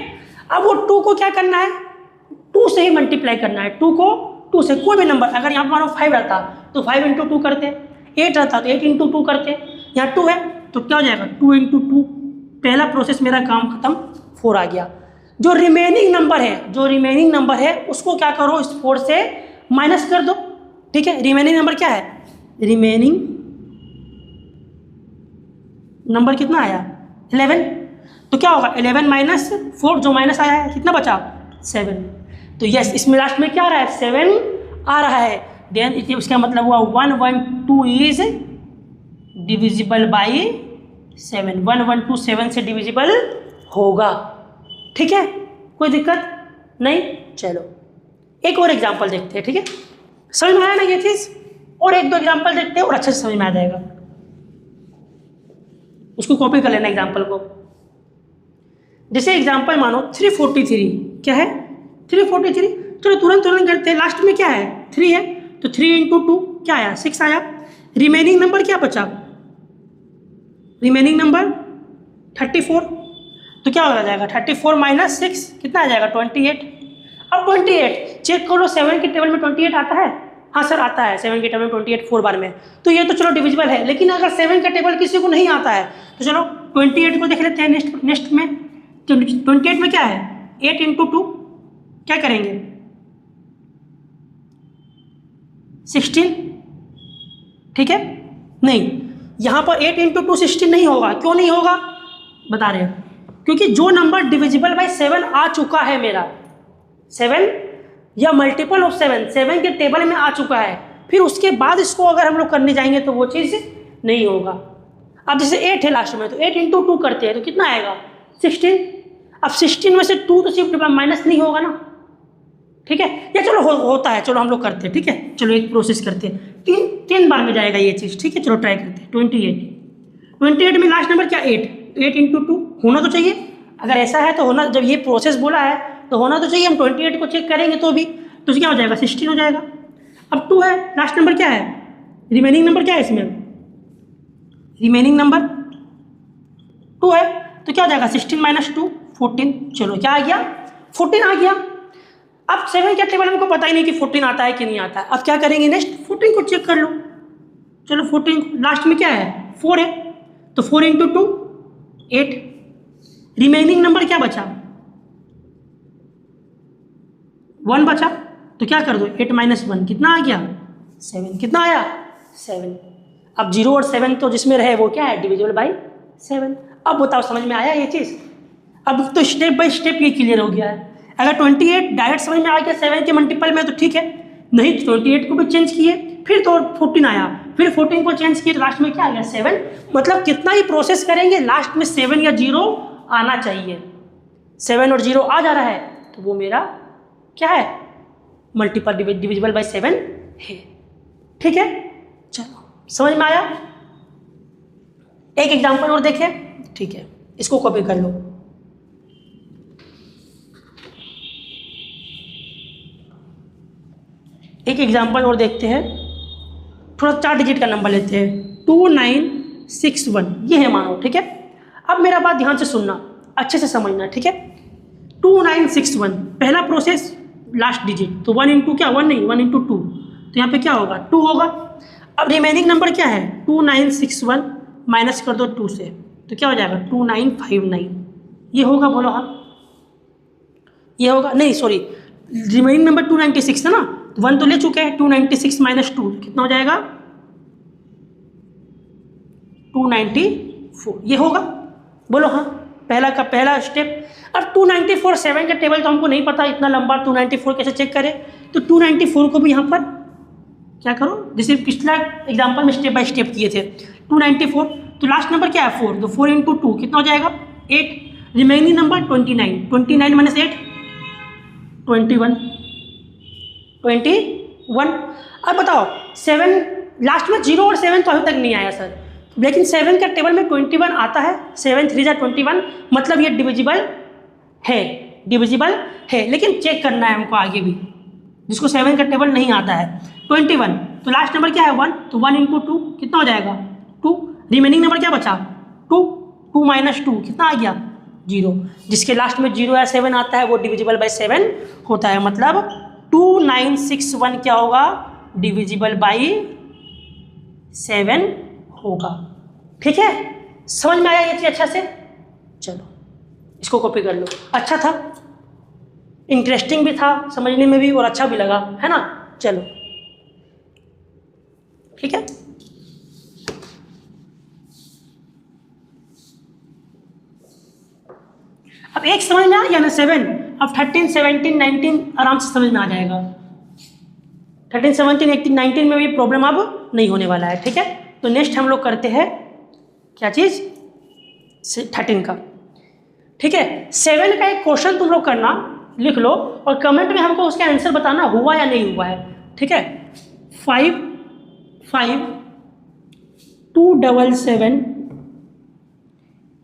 अब वो 2 को क्या करना है, 2 से ही मल्टीप्लाई करना है। 2 को 2 से, कोई भी नंबर, अगर यहाँ मानो 5 रहता तो 5 × 2 करते, 8 रहता तो 8 × 2 करते। यहाँ 2 है तो क्या हो जाएगा, 2 × 2। पहला प्रोसेस मेरा काम खत्म, 4 आ गया। जो रिमेनिंग नंबर है उसको क्या करो, इस 4 से माइनस कर दो। ठीक है, रिमेनिंग नंबर क्या है, रिमेनिंग नंबर कितना आया, 11। तो क्या होगा, 11 - 4, जो माइनस आया है, कितना बचा, 7। तो यस, इसमें लास्ट में क्या आ रहा है, 7 आ रहा है। देन उसका मतलब हुआ 112 इज डिविजिबल बाई 7। 112 7 से डिविजिबल होगा। ठीक है, कोई दिक्कत नहीं। चलो एक और एग्जांपल देखते हैं। ठीक है, समझ में आया ना ये चीज? और एक दो एग्जांपल देखते हैं और अच्छे से समझ में आ जाएगा। उसको कॉपी कर लेना एग्जांपल को। जैसे एग्जांपल मानो 343, क्या है 343। चलो तुरंत तुरंत करते हैं। लास्ट में क्या है 3 है, तो 3 इंटू 2 क्या आया 6 आया। रिमेनिंग नंबर क्या बचा, रिमेनिंग नंबर 34। तो क्या हो जाएगा 34 माइनस 6 कितना आ जाएगा 28। अब 28 चेक कर लो, 7 के टेबल में 28 आता है। हाँ सर आता है, 7 के टेबल में 28 4 बार में, तो ये तो चलो डिविजिबल है। लेकिन अगर 7 का टेबल किसी को नहीं आता है तो चलो 28 को देख लेते हैं नेक्स्ट में। तो 28 में क्या है 8 इंटू 2 क्या करेंगे 16। ठीक है, नहीं यहाँ पर 8 इंटू 2 16 नहीं होगा। क्यों नहीं होगा बता रहे हैं, क्योंकि जो नंबर डिविजिबल बाई 7 आ चुका है मेरा, 7 या मल्टीपल ऑफ 7 के टेबल में आ चुका है, फिर उसके बाद इसको अगर हम लोग करने जाएंगे तो वो चीज़ नहीं होगा। अब जैसे 8 है लास्ट में, तो 8 इंटू 2 करते हैं तो कितना आएगा 16। अब 16 में से 2 तो सिर्फ माइनस नहीं होगा ना। ठीक है, या चलो होता है, चलो हम लोग करते हैं। ठीक है, चलो एक प्रोसेस करते हैं। तीन बार में जाएगा ये चीज़। ठीक है, चलो ट्राई करते हैं। 28 में लास्ट नंबर क्या 8 इंटू 2 होना तो चाहिए। अगर ऐसा है तो होना, जब ये प्रोसेस बोला है तो होना तो चाहिए। हम 28 को चेक करेंगे तो भी, तो क्या हो जाएगा 16 हो जाएगा। अब 2 है, लास्ट नंबर क्या है, रिमेनिंग नंबर क्या है इसमें, रिमेनिंग नंबर 2 है, तो क्या हो जाएगा 16 माइनस 2 14। चलो क्या आ गया 14 आ गया। अब 7 के टेबल हमको पता ही नहीं कि 14 आता है कि नहीं आता है। अब क्या करेंगे नेक्स्ट 14 को चेक कर लो। चलो 14 लास्ट में क्या है 4 है, तो 4 इंटू 2 8। रिमेनिंग नंबर क्या बचा 1 बचा, तो क्या कर दो 8 माइनस 1 कितना आ गया 7। कितना आया 7। अब 0 और 7 तो जिसमें रहे वो क्या है डिविजिबल बाई 7। अब बताओ समझ में आया ये चीज़? अब तो स्टेप बाय स्टेप ये क्लियर हो गया है। अगर 28 डायरेक्ट समझ में आ गया 7 के मल्टीपल में तो ठीक है, नहीं 28 को भी चेंज किए, फिर तो 14 आया, फिर 14 को चेंज किए, लास्ट में क्या आ गया 7। मतलब कितना ही प्रोसेस करेंगे लास्ट में 7 या 0 आना चाहिए। 7 और 0 आ जा रहा है तो वो मेरा क्या है मल्टीपल डिविजिबल बाई 7 है। ठीक है, चलो समझ में आया। एक एग्जांपल और देखें। ठीक है, इसको कॉपी कर लो। एक एग्जांपल और देखते हैं, थोड़ा 4 डिजिट का नंबर लेते हैं 2961 ये है मानो। ठीक है, अब मेरा बात ध्यान से सुनना, अच्छे से समझना। ठीक है, 2961 पहला प्रोसेस लास्ट डिजिट, तो 1 इंटू क्या 1 नहीं 1 इंटू 2, तो यहाँ पे क्या होगा 2 होगा। अब रिमेनिंग नंबर क्या है 2961 माइनस कर दो 2 से, तो क्या हो जाएगा 2959 ये होगा। बोलो हाँ ये होगा, नहीं सॉरी रिमेनिंग नंबर 296 है ना, 1 तो ले चुके हैं। 296 माइनस 2 कितना हो जाएगा 294 ये होगा। बोलो हाँ, पहला का पहला स्टेप। अब 294 7 का टेबल तो हमको नहीं पता इतना लंबा, 294 कैसे चेक करें, तो 294 को भी यहाँ पर क्या करो जैसे पिछला एग्जांपल में स्टेप बाय स्टेप किए थे। 294 तो लास्ट नंबर क्या है 4, तो 4 इंटू 2 कितना हो जाएगा 8। Remaining number 29 minus 8 21। अब बताओ 7 लास्ट में 0 और 7 तो अभी तक नहीं आया सर, लेकिन 7 का टेबल में 21 आता है। 7 3 21 मतलब ये डिविजिबल है, डिविजिबल है। लेकिन चेक करना है हमको आगे भी, जिसको 7 का टेबल नहीं आता है 21, तो लास्ट नंबर क्या है 1, तो 1 इंटू 2 कितना हो जाएगा 2। रिमेनिंग नंबर क्या बचा 2 माइनस 2 कितना आ गया 0। जिसके लास्ट में 0 या 7 आता है वो डिविजिबल बाई 7 होता है। मतलब 2961 क्या होगा डिविजिबल बाई 7 होगा। ठीक है, समझ में आया ये चीज अच्छा से? चलो इसको कॉपी कर लो। अच्छा था, इंटरेस्टिंग भी था समझने में भी और अच्छा भी लगा, है ना। चलो ठीक है, अब एक समझ में आ गया ना 7 अब 13, 17, 19 आराम से समझ में आ जाएगा। 13, 17, 18, 19 में भी प्रॉब्लम अब नहीं होने वाला है, ठीक है। तो नेक्स्ट हम लोग करते हैं क्या चीज़, 13 का, ठीक है। 7 का एक क्वेश्चन तुम लोग करना, लिख लो और कमेंट में हमको उसका आंसर बताना हुआ या नहीं हुआ है, ठीक है। 5, 5, 2, 7, 7,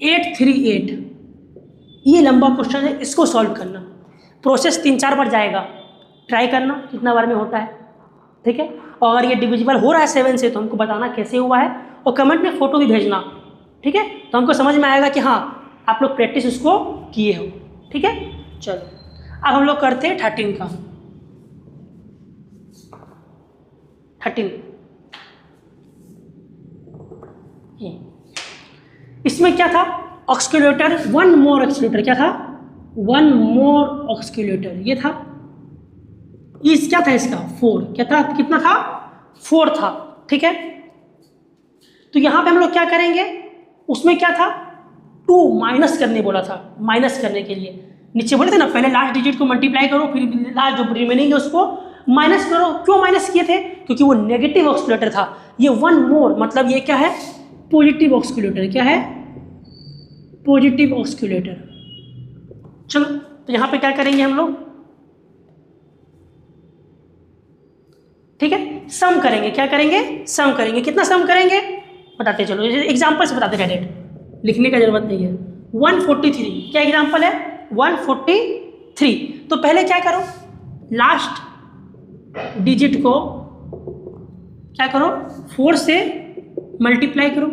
8, 3, 8, ये लंबा क्वेश्चन है, इसको सॉल्व करना। प्रोसेस 3-4 बार जाएगा, ट्राई करना कितना बार में होता है, ठीक है। और अगर ये डिविजिबल हो रहा है 7 से तो हमको बताना कैसे हुआ है और कमेंट में फ़ोटो भी भेजना, ठीक है। तो हमको समझ में आएगा कि हाँ आप लोग प्रैक्टिस उसको किए हो, ठीक है। चलो अब हम लोग करते हैं 13 का। 13 इसमें क्या था, ऑक्सीलेटर, वन मोर ऑक्सीलेटर, क्या था, वन मोर ऑक्सीलेटर, ये था। इस क्या था इसका 4, क्या था, कितना था 4 था, ठीक है। तो यहाँ पे हम लोग क्या करेंगे, उसमें क्या था 2 माइनस करने बोला था, माइनस करने के लिए नीचे बोले थे ना पहले लास्ट डिजिट को मल्टीप्लाई करो फिर लास्ट जो रिमेनिंग है उसको माइनस करो। क्यों माइनस किए थे, क्योंकि वो नेगेटिव ऑक्सीलेटर था। ये वन मोर मतलब ये क्या है, पॉजिटिव ऑक्सीलेटर, क्या है, पॉजिटिव ऑक्सीलेटर। चलो तो यहाँ पे क्या करेंगे हम लोग, ठीक है, सम करेंगे। क्या करेंगे, सम करेंगे। कितना सम करेंगे बताते चलो, एग्जाम्पल से बताते डायरेक्ट, लिखने का जरूरत नहीं है। 143 क्या एग्जाम्पल है, 143। तो पहले क्या करो, लास्ट डिजिट को क्या करो 4 से मल्टीप्लाई करो।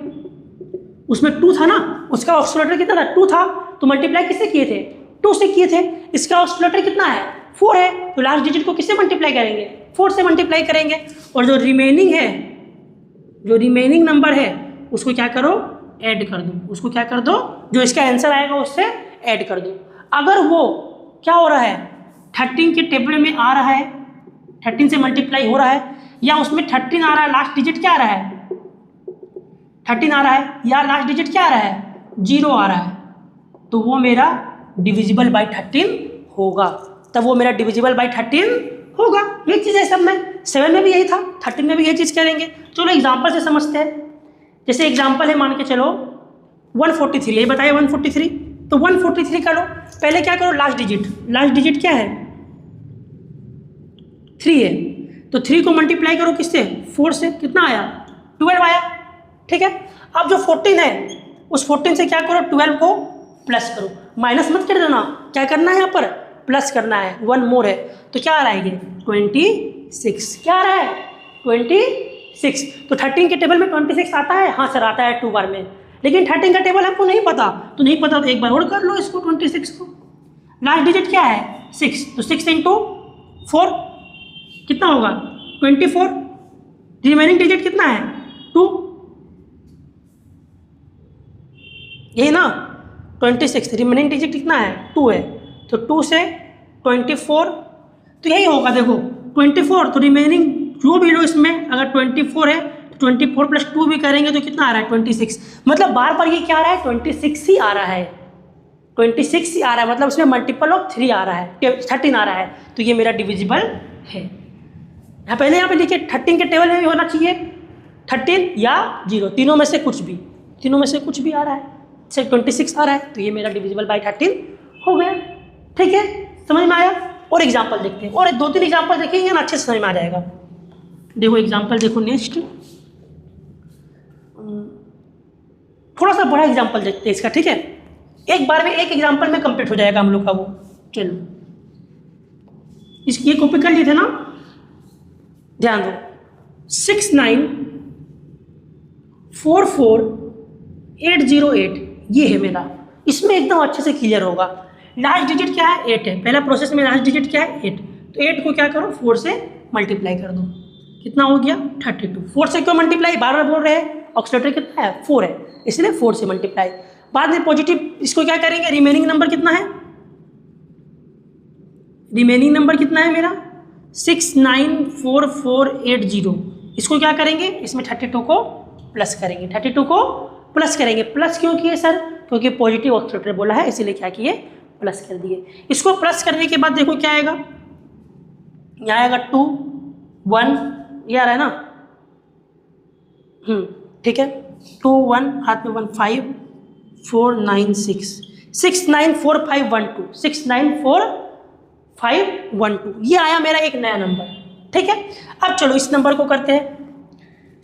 उसमें 2 था ना, उसका ऑक्सीलेटर कितना था 2 था, तो मल्टीप्लाई किससे किए थे 2 से किए थे। इसका ऑक्सीलेटर कितना है 4 है, तो लास्ट डिजिट को किससे मल्टीप्लाई करेंगे 4 से मल्टीप्लाई करेंगे। और जो रिमेनिंग है, जो रिमेनिंग नंबर है उसको क्या करो ऐड कर दो, उसको क्या कर दो, जो इसका आंसर आएगा उससे ऐड कर दो। अगर वो क्या हो रहा है 13 के टेबल में आ रहा है, 13 से मल्टीप्लाई हो रहा है, या उसमें 13 आ रहा है, लास्ट डिजिट क्या आ रहा है 13 आ रहा है, या लास्ट डिजिट क्या आ रहा है 0 आ रहा है, तो वो मेरा डिविजिबल बाई 13 होगा। तब वो मेरा डिविजिबल बाई 13 होगा। यही चीज़ है सब में, 7 में भी यही था, 13 में भी यही चीज़ करेंगे। चलो एग्जाम्पल से समझते हैं। जैसे एग्जाम्पल है, मान के चलो 143, यही बताइए 143, तो 143 का लो। पहले क्या करो, लास्ट डिजिट क्या है 3 है, तो 3 को मल्टीप्लाई करो किससे 4 से, कितना आया 12 आया, ठीक है। अब जो 14 है उस 14 से क्या करो 12 को प्लस करो, माइनस मत कर देना, क्या करना है यहाँ पर प्लस करना है, 1 मोर है, तो क्या आ रहा है ये 26, क्या आ रहा है 26। तो 13 के टेबल में 26 आता है, हाँ सर आता है 2 बार में, लेकिन 13 का टेबल हमको नहीं पता, तो नहीं पता तो एक बार और कर लो इसको 26 को। लास्ट डिजिट क्या है 6, तो 6 इंटू 4 कितना होगा 24, रिमेनिंग डिजिट कितना है 2, यही ना 26, रिमेनिंग डिजिट कितना है 2 है, तो 2 से 24, तो यही होगा देखो 24, तो रिमेनिंग जो भी लो इसमें अगर 24 है तो 24 प्लस 2 भी करेंगे तो कितना आ रहा है 26। मतलब बार बार ये क्या आ रहा है 26 ही आ रहा है, 26 ही आ रहा है, मतलब उसमें मल्टीपल ऑफ 3 आ रहा है, 13 आ रहा है, तो ये मेरा डिविजिबल है। पहले यहाँ पे देखिए 13 के टेबल में भी होना चाहिए 13 या 0, तीनों में से कुछ भी, तीनों में से कुछ भी आ रहा है, सिर्फ 26 आ रहा है, तो ये मेरा डिविजिबल बाई 13 हो गया। ठीक है, समझ में आया। और एग्जाम्पल देखते हैं, और 2-3 एग्जाम्पल देखेंगे ना अच्छे से समझ में आ जाएगा। देखो एग्जाम्पल देखो, नेक्स्ट थोड़ा सा बड़ा एग्जाम्पल देखते हैं इसका, ठीक है। एक बार में एक एग्जाम्पल में कंप्लीट हो जाएगा हम लोग का वो। चलो इसकी कॉपी कर लिए थे ना, ध्यान दो 6944808 ये है मेरा, इसमें एकदम अच्छे से क्लियर होगा। लास्ट डिजिट क्या है 8 है, पहला प्रोसेस में लास्ट डिजिट क्या है 8, तो 8 को क्या करो 4 से मल्टीप्लाई कर दो, कितना हो गया 32। 4 से क्यों मल्टीप्लाई, बार बार बोल रहे हैं, ऑक्सीलेटर कितना है 4 है, इसलिए 4 से मल्टीप्लाई। बाद में पॉजिटिव इसको क्या करेंगे, रिमेनिंग नंबर कितना है, रिमेनिंग नंबर कितना है मेरा 69448 इसको क्या करेंगे, इसमें 32 को प्लस करेंगे, 32 को प्लस करेंगे। प्लस क्यों किए सर, क्योंकि पॉजिटिव ऑक्सीलेटर बोला है, इसीलिए क्या किए प्लस कर दिए। इसको प्लस करने के बाद देखो क्या आएगा, यहाँ आएगा 2 1, ये आ रहा है ना, ठीक है, 2 1 हाथ में 1 5 4 9 6 6 9 4 5 1 2 6 9 4 5 1 2, ये आया मेरा एक नया नंबर। ठीक है, अब चलो इस नंबर को करते हैं।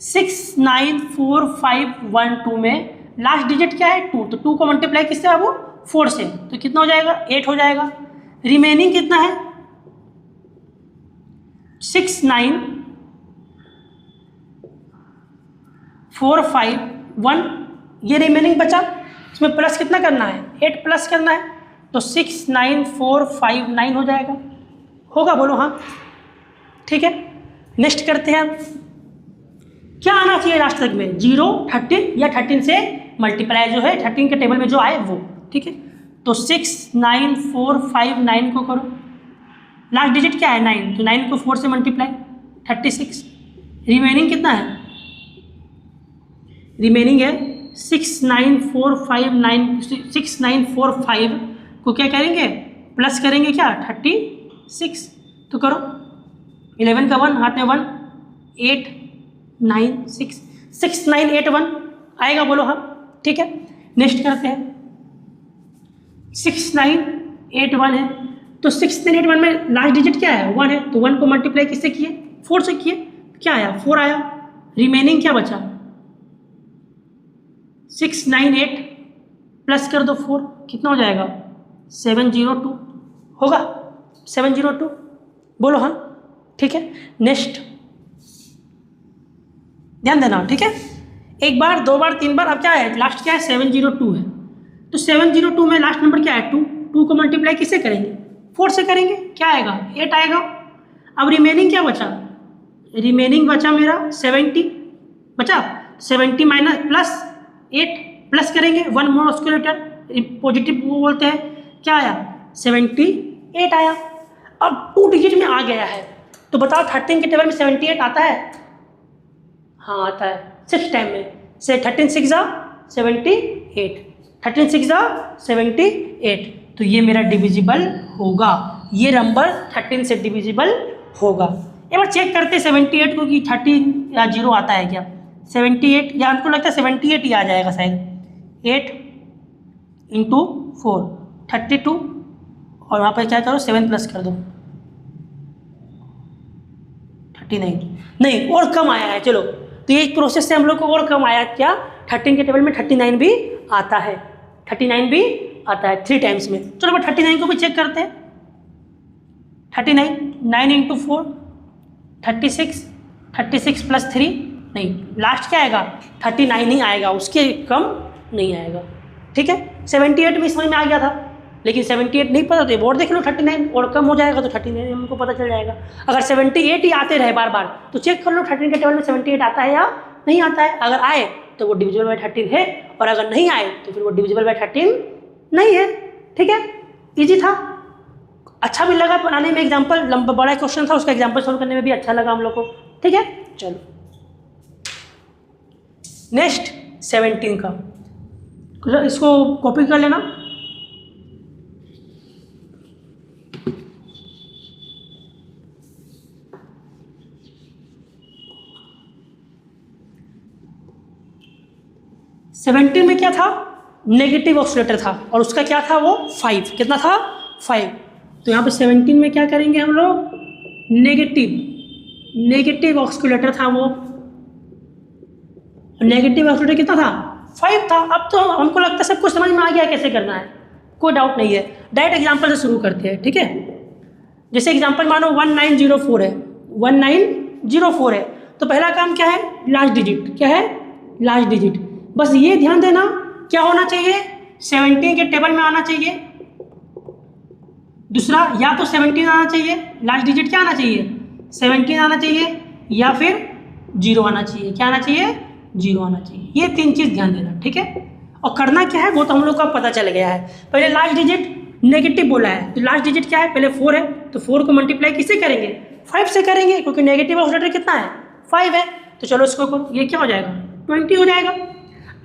6 9 4 5 1 2 में लास्ट डिजिट क्या है 2, तो 2 को मल्टीप्लाई किससे बाबू 4 से, तो कितना हो जाएगा 8 हो जाएगा। रिमेनिंग कितना है 6 9 4 5 1, ये रिमेनिंग बचा, इसमें प्लस कितना करना है 8 प्लस करना है, तो 6 9 4 5 9 हो जाएगा, होगा बोलो हाँ। ठीक है, नेक्स्ट करते हैं। क्या आना चाहिए लास्ट तक में 0 13 या 13 से मल्टीप्लाई जो है 13 के टेबल में जो आए वो। ठीक है, तो 6 9 4 5 9 को करो, लास्ट डिजिट क्या है 9, तो 9 को 4 से मल्टीप्लाई 36। रिमेनिंग कितना है, रिमेनिंग है 6 9 4 5 9 6 9 4 5 को क्या करेंगे प्लस करेंगे क्या 36, तो करो 11 का 1 हाथ में 1 8 9 6 6 9 8 1 आएगा बोलो हाँ। ठीक है, नेक्स्ट करते हैं। 6 9 8 1 है, तो 6 9 8 1 में लास्ट डिजिट क्या है 1 है, तो 1 को मल्टीप्लाई किससे किए 4 से किए, क्या आया 4 आया। रिमेनिंग क्या बचा 6 9 8 प्लस कर दो 4, कितना हो जाएगा 702 होगा, 702 बोलो हाँ। ठीक है, नेक्स्ट ध्यान देना। ठीक है, एक बार 2 बार 3 बार, अब क्या है लास्ट क्या है 702 है, तो 702 में लास्ट नंबर क्या है 2, 2 को मल्टीप्लाई किससे करेंगे 4 से करेंगे, क्या आएगा 8 आएगा। अब रिमेनिंग क्या बचा, रिमेनिंग बचा मेरा 70 बचा, 70 माइनस प्लस 8 प्लस करेंगे 1 मोर ऑस्कुलेटर पॉजिटिव वो बोलते हैं, क्या आया 78 आया। अब 2 डिजिट में आ गया है, तो बताओ 13 के टेबल में 78 आता है, हाँ आता है 6 टाइम में से 13 6 जा 78, 13 6 जा 78, तो ये मेरा डिविजिबल होगा, ये नंबर 13 से डिविजिबल होगा। एक बार चेक करते 78 को कि 13 या 0 आता है क्या, 78 या हमको लगता है 78 ही आ जाएगा शायद, 8 इंटू 4 32, और वहाँ पर क्या करो 7 प्लस कर दो 39, नहीं और कम आया है। चलो तो ये प्रोसेस से हम लोग को और कम आया, क्या 13 के टेबल में 39 भी आता है, 39 भी आता है 3 टाइम्स में। चलो 39 को भी चेक करते हैं। 39 9 इंटू 4 36, 36 प्लस 3 नहीं, लास्ट क्या आएगा 39 ही आएगा, उसके कम नहीं आएगा। ठीक है, 78 भी समझ में आ गया था, लेकिन 78 नहीं पता तो बोर्ड देख लो 39 और कम हो जाएगा तो 39 हमको पता चल जाएगा। अगर 78 ही आते रहे बार बार तो चेक कर लो 13 के टेबल में 78 आता है या नहीं आता है, अगर आए तो वो डिविजिबल बाय 13 है, और अगर नहीं आए तो फिर वो डिविजिबल बाय 13 नहीं है। ठीक है, इजी था, अच्छा भी लगा बनाने में, एग्जाम्पल लंबा बड़ा क्वेश्चन था, उसका एग्जाम्पल सोल्व करने में भी अच्छा लगा हम लोग को। ठीक है, चलो नेक्स्ट 17 का, इसको कॉपी कर लेना। सेवेंटीन में क्या था नेगेटिव ऑक्सीलेटर था, और उसका क्या था वो 5, कितना था 5, तो यहाँ पे 17 में क्या करेंगे हम लोग नेगेटिव ऑक्सीलेटर था वो, नेगेटिव ऑक्सीलेटर कितना था 5 था। अब तो हमको लगता है सब कुछ समझ में आ गया कैसे करना है, कोई डाउट नहीं है। डायरेक्ट एग्जांपल से शुरू करते हैं। ठीक है, जैसे एग्जांपल मानो 1904 है, 1904 है, तो पहला काम क्या है लास्ट डिजिट, क्या है लास्ट डिजिट, बस ये ध्यान देना क्या होना चाहिए 17 के टेबल में आना चाहिए। दूसरा या तो 17 आना चाहिए, लास्ट डिजिट क्या आना चाहिए 17 आना चाहिए, या फिर 0 आना चाहिए, क्या आना चाहिए 0 आना चाहिए। ये 3 चीज़ ध्यान देना। ठीक है, और करना क्या है वो तो हम लोग का पता चल गया है। पहले लास्ट डिजिट नेगेटिव बोला है, तो लास्ट डिजिट क्या है पहले 4 है, तो 4 को मल्टीप्लाई किससे करेंगे 5 से करेंगे, क्योंकि नेगेटिव ऑक्सीलेटर कितना है 5 है, तो चलो इसको करो, ये क्या हो जाएगा 20 हो जाएगा।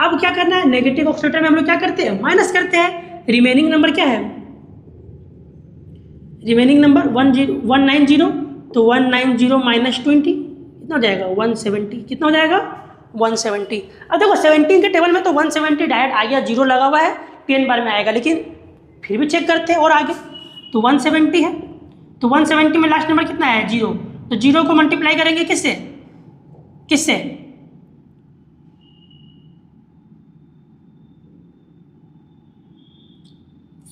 अब क्या करना है नेगेटिव ऑक्सीलेटर में हम लोग क्या करते हैं माइनस करते हैं, रिमेनिंग नंबर क्या है रिमेनिंग नंबर 190, तो 190 माइनस 20 कितना हो जाएगा 170, कितना हो जाएगा 170। अब देखो 17 के टेबल में तो 170 डायरेक्ट आ गया, जीरो लगा हुआ है, 10 बार में आएगा, लेकिन फिर भी चेक करते हैं और आगे, तो 170 है, तो 170 में लास्ट नंबर कितना है 0, तो 0 को मल्टीप्लाई करेंगे किससे, किससे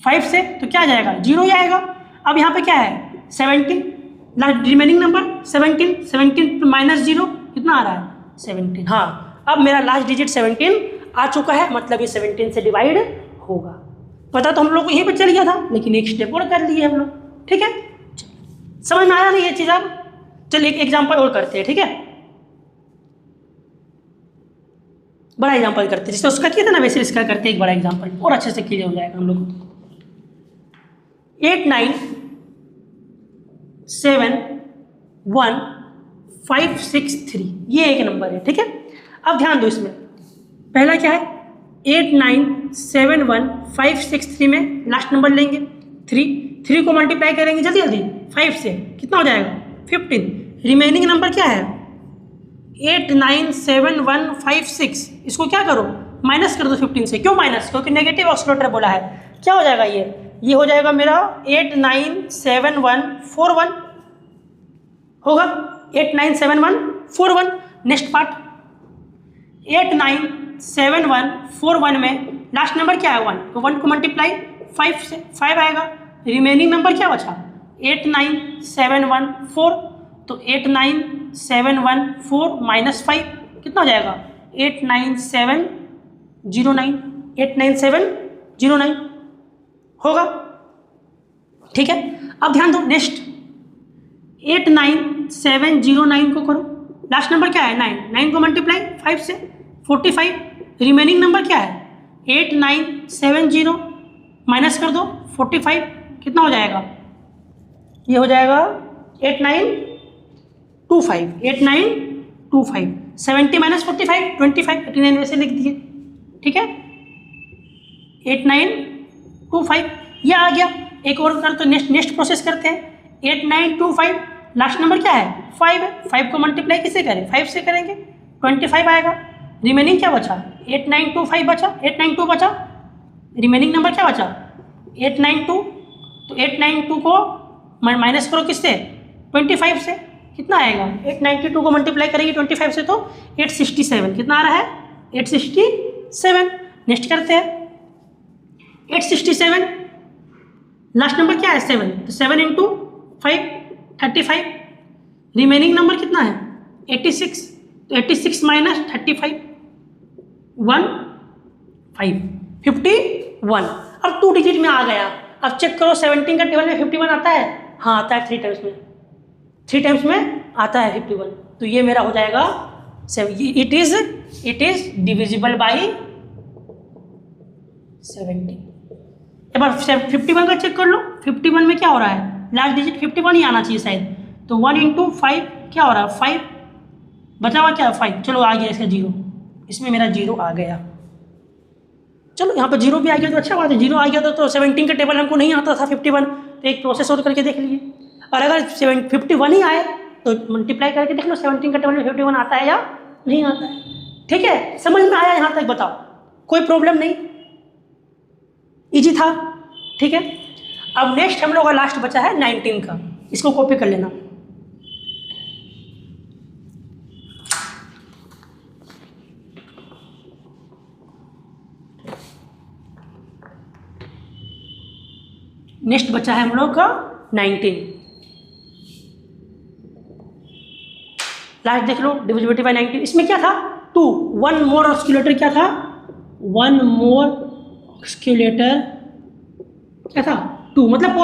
5 से, तो क्या आ जाएगा 0 ही आएगा। अब यहाँ पे क्या है 17, लास्ट रिमेनिंग नंबर 17 माइनस 0 कितना आ रहा है 17। हाँ, अब मेरा लास्ट डिजिट 17 आ चुका है, मतलब ये 17 से डिवाइड होगा। पता तो हम लोग को यहीं पे चल गया था, लेकिन एक स्टेप और कर लिए हम लोग, ठीक है। समझ में आया नहीं ये चीज़ आप? चलिए एक एग्जाम्पल और करते हैं, ठीक है, बड़ा एग्जाम्पल करते हैं, जिससे उसका किया था ना वैसे इसका करते हैं एक बड़ा एग्जाम्पल, और अच्छे से क्लियर हो जाएगा हम लोग को। 8 9 7 1 5 6 3 ये एक नंबर है, ठीक है। अब ध्यान दो, इसमें पहला क्या है 8 9 7 1 5 6 3 में लास्ट नंबर लेंगे 3 को मल्टीप्लाई करेंगे जल्दी जल्दी 5 से, कितना हो जाएगा 15। रिमेनिंग नंबर क्या है 8 9 7 1 5 6, इसको क्या करो माइनस कर दो 15 से। क्यों माइनस? क्योंकि नेगेटिव ऑक्सीलेटर बोला है। क्या हो जाएगा ये हो जाएगा मेरा 8 9 7 1 4 1 होगा, 8 9 7 1 4 1। नेक्स्ट पार्ट 8 9 7 1 4 1 में लास्ट नंबर क्या है 1, तो 1 को मल्टीप्लाई 5 से 5 आएगा। रिमेनिंग नंबर क्या बचा 8 9 7 1 4, तो 8 9 7 1 4 माइनस 5 कितना हो जाएगा 8 9 7 0 9, 8 9 7 0 9 होगा, ठीक है। अब ध्यान दो, नेक्स्ट 8 9 7 0 9 को करो, लास्ट नंबर क्या है 9 को मल्टीप्लाई 5 से 45। रिमेनिंग नंबर क्या है 8 9 7 0 माइनस कर दो 45 कितना हो जाएगा, ये हो जाएगा 8 9 2 5, 8 9 2 5, 70 माइनस 45 25, 89 वैसे लिख दिए, ठीक है। 8 9 2 5 ये आ गया। एक और कर तो नेक्स्ट प्रोसेस करते हैं 8 9 2 5, लास्ट नंबर क्या है 5 है, 5 को मल्टीप्लाई किससे करें 5 से करेंगे 25 आएगा। रिमेनिंग क्या बचा 8 9 2 5 बचा, 8 9 2 बचा। रिमेनिंग नंबर क्या बचा 8 9 2, तो 8 9 2 को माइनस करो किससे 25 से, कितना आएगा 892 को मल्टीप्लाई करेंगे 25 से तो 867, कितना आ रहा है 867। नेक्स्ट करते हैं 867, लास्ट नंबर क्या है 7, तो 7 इंटू 5 35। रिमेनिंग नंबर कितना है 86, तो 86 माइनस 35 1 5 51। अब 2 डिजिट में आ गया। अब चेक करो 17 का टेबल में 51 आता है, हाँ आता है 3 टाइम्स में, 3 टाइम्स में आता है 51, तो ये मेरा हो जाएगा इट इज डिविजिबल बाई 70। एक बार 51 का चेक कर लो, 51 में क्या हो रहा है लास्ट डिजिट 51 ही आना चाहिए शायद, तो 1 इंटू 5 क्या हो रहा है 5, बचा हुआ क्या 5, चलो आ गया इसका 0, इसमें मेरा 0 आ गया। चलो यहाँ पर 0 भी आ गया तो अच्छा बात है, 0 आ गया तो 17 का टेबल हमको नहीं आता था 51, तो एक प्रोसेस और करके देख लीजिए। और अगर 51 ही आए तो मल्टीप्लाई करके देख लो 17 का टेबल में 51 आता है या नहीं आता है, ठीक है। समझ में आया यहाँ तक बताओ, कोई प्रॉब्लम नहीं, इजी था, ठीक है। अब नेक्स्ट हम लोग का लास्ट बचा है 19 का, इसको कॉपी कर लेना। नेक्स्ट बचा है हम लोग का 19, लास्ट देख लो डिविजिबिलिटी बाय 19। इसमें क्या था 2, 1 मोर ऑस्किलेटर क्या था 1 मोर ऑस्किलेटर क्या था 2, मतलब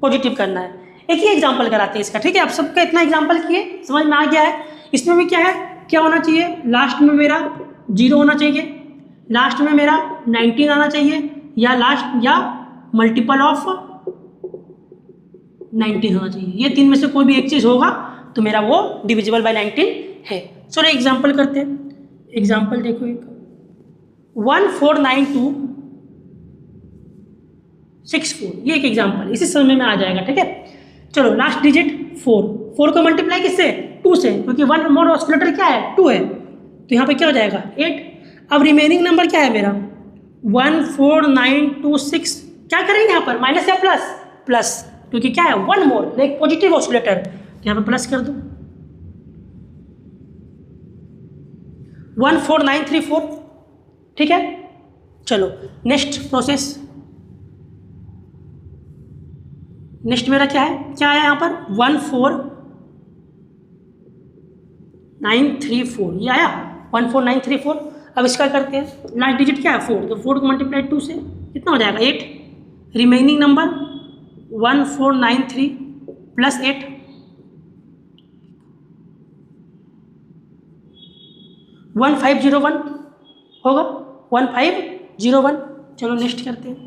पॉजिटिव करना है। एक ही एग्जांपल कराते हैं इसका, ठीक है। आप सबका इतना एग्जांपल किए समझ में आ गया है। इसमें भी क्या है, क्या होना चाहिए लास्ट में मेरा 0 होना चाहिए, लास्ट में मेरा 19 आना चाहिए, या लास्ट या मल्टीपल ऑफ 19 होना चाहिए। ये 3 में से कोई भी एक चीज़ होगा तो मेरा वो डिविजिबल बाय 19 है। चलो एग्जांपल करते हैं। एग्जांपल देखो, एक 1492 64, ये एक एग्जाम्पल, इसी समय में आ जाएगा। ठीक है, चलो लास्ट डिजिट 4, 4 को मल्टीप्लाई किससे? 2 से, क्योंकि वन मोर ऑस्किलेटर क्या है? 2 है, तो यहाँ पे क्या हो जाएगा? 8। अब रिमेनिंग नंबर क्या है मेरा? 14926, क्या करेंगे यहाँ पर? माइनस या प्लस? प्लस, क्योंकि क्या है? वन मोर, एक पॉजिटिव ऑस्किलेटर, तो यहाँ पे प्लस कर दो। 14934, ठीक है। चलो नेक्स्ट प्रोसेस, नेक्स्ट मेरा क्या है? क्या आया यहाँ पर? 14934, ये आया 14934। अब इसका करते हैं, लास्ट डिजिट क्या है? 4, तो 4 को मल्टीप्लाई 2 से कितना हो जाएगा? 8। रिमेनिंग नंबर 1493 प्लस 8, 1501 होगा, 1501। चलो नेक्स्ट करते हैं,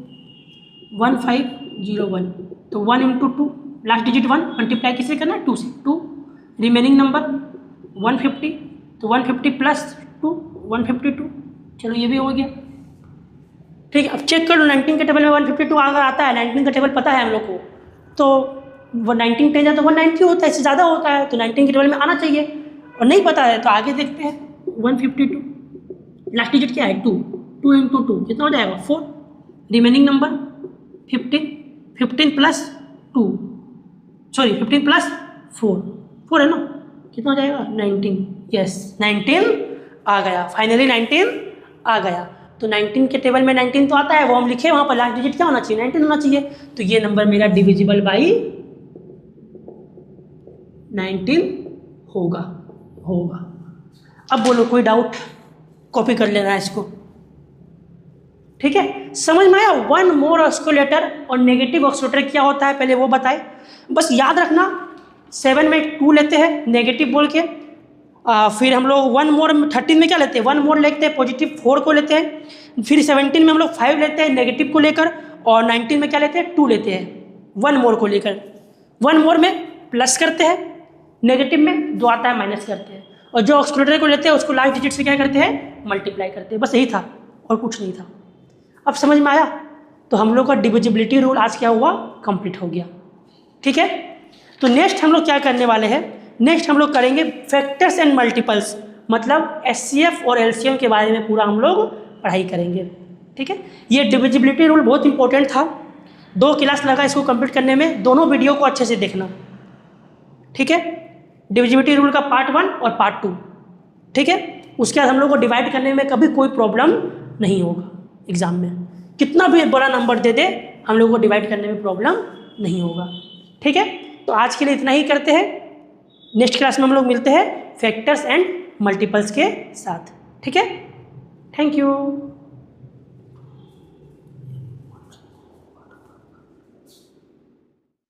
1501, तो 1 × 2, लास्ट डिजिट 1, मल्टीप्लाई किससे करना है? 2 से, 2। रिमेनिंग नंबर 150, तो 150 प्लस 2, 152। चलो ये भी हो गया। ठीक है, अब चेक कर लो 19 के टेबल में 152 अगर आता है, 19 का टेबल पता है हम लोग को, तो वो 19 10 तो 190 होता है, इससे ज़्यादा होता है, तो 19 के टेबल में आना चाहिए, और नहीं पता है तो आगे देखते हैं। 152, लास्ट डिजिट क्या है? 2, 2 × 2 कितना हो जाएगा? 4। Remaining number 15, 15 plus 2, sorry 15 plus 4, 4 है ना, कितना हो जाएगा? 19, यस 19 आ गया, फाइनली 19 आ गया। तो 19 के टेबल में 19 तो आता है, वो हम लिखे वहाँ पर, लास्ट डिजिट क्या होना चाहिए? 19 होना चाहिए, तो ये नंबर मेरा डिविजिबल बाई 19 होगा। अब बोलो कोई डाउट? कॉपी कर लेना है इसको, ठीक है। समझ में आया? वन मोर ऑस्किलेटर और नेगेटिव ऑस्किलेटर क्या होता है पहले वो बताए, बस याद रखना। 7 में 2 लेते हैं नेगेटिव बोल के, फिर हम लोग 1 मोर 13 में क्या लेते हैं? 1 मोर लेते हैं पॉजिटिव 4 को लेते हैं, फिर 17 में हम लोग 5 लेते हैं नेगेटिव को लेकर, और 19 में क्या लेते हैं? 2 लेते हैं 1 मोर को लेकर। 1 मोर में प्लस करते हैं, नेगेटिव में जो आता है माइनस करते हैं, और जो ऑस्किलेटर को लेते हैं उसको लास्ट डिजिट से क्या करते हैं? मल्टीप्लाई करते हैं। बस यही था और कुछ नहीं था। अब समझ में आया? तो हम लोग का डिविजिबिलिटी रूल आज क्या हुआ? कंप्लीट हो गया, ठीक है। तो नेक्स्ट हम लोग क्या करने वाले हैं? नेक्स्ट हम लोग करेंगे फैक्टर्स एंड मल्टीपल्स, मतलब एचसीएफ और एलसीएम के बारे में पूरा हम लोग पढ़ाई करेंगे, ठीक है। ये डिविजिबिलिटी रूल बहुत इंपॉर्टेंट था, 2 क्लास लगा इसको कंप्लीट करने में, दोनों वीडियो को अच्छे से देखना, ठीक है। डिविजिबिलिटी रूल का पार्ट 1 और पार्ट 2, ठीक है। उसके बाद हम लोग को डिवाइड करने में कभी कोई प्रॉब्लम नहीं होगा एग्जाम में, कितना भी बड़ा नंबर दे दे हम लोग को डिवाइड करने में प्रॉब्लम नहीं होगा, ठीक है। तो आज के लिए इतना ही करते हैं, नेक्स्ट क्लास में हम लोग मिलते हैं फैक्टर्स एंड मल्टीपल्स के साथ, ठीक है। Thank you.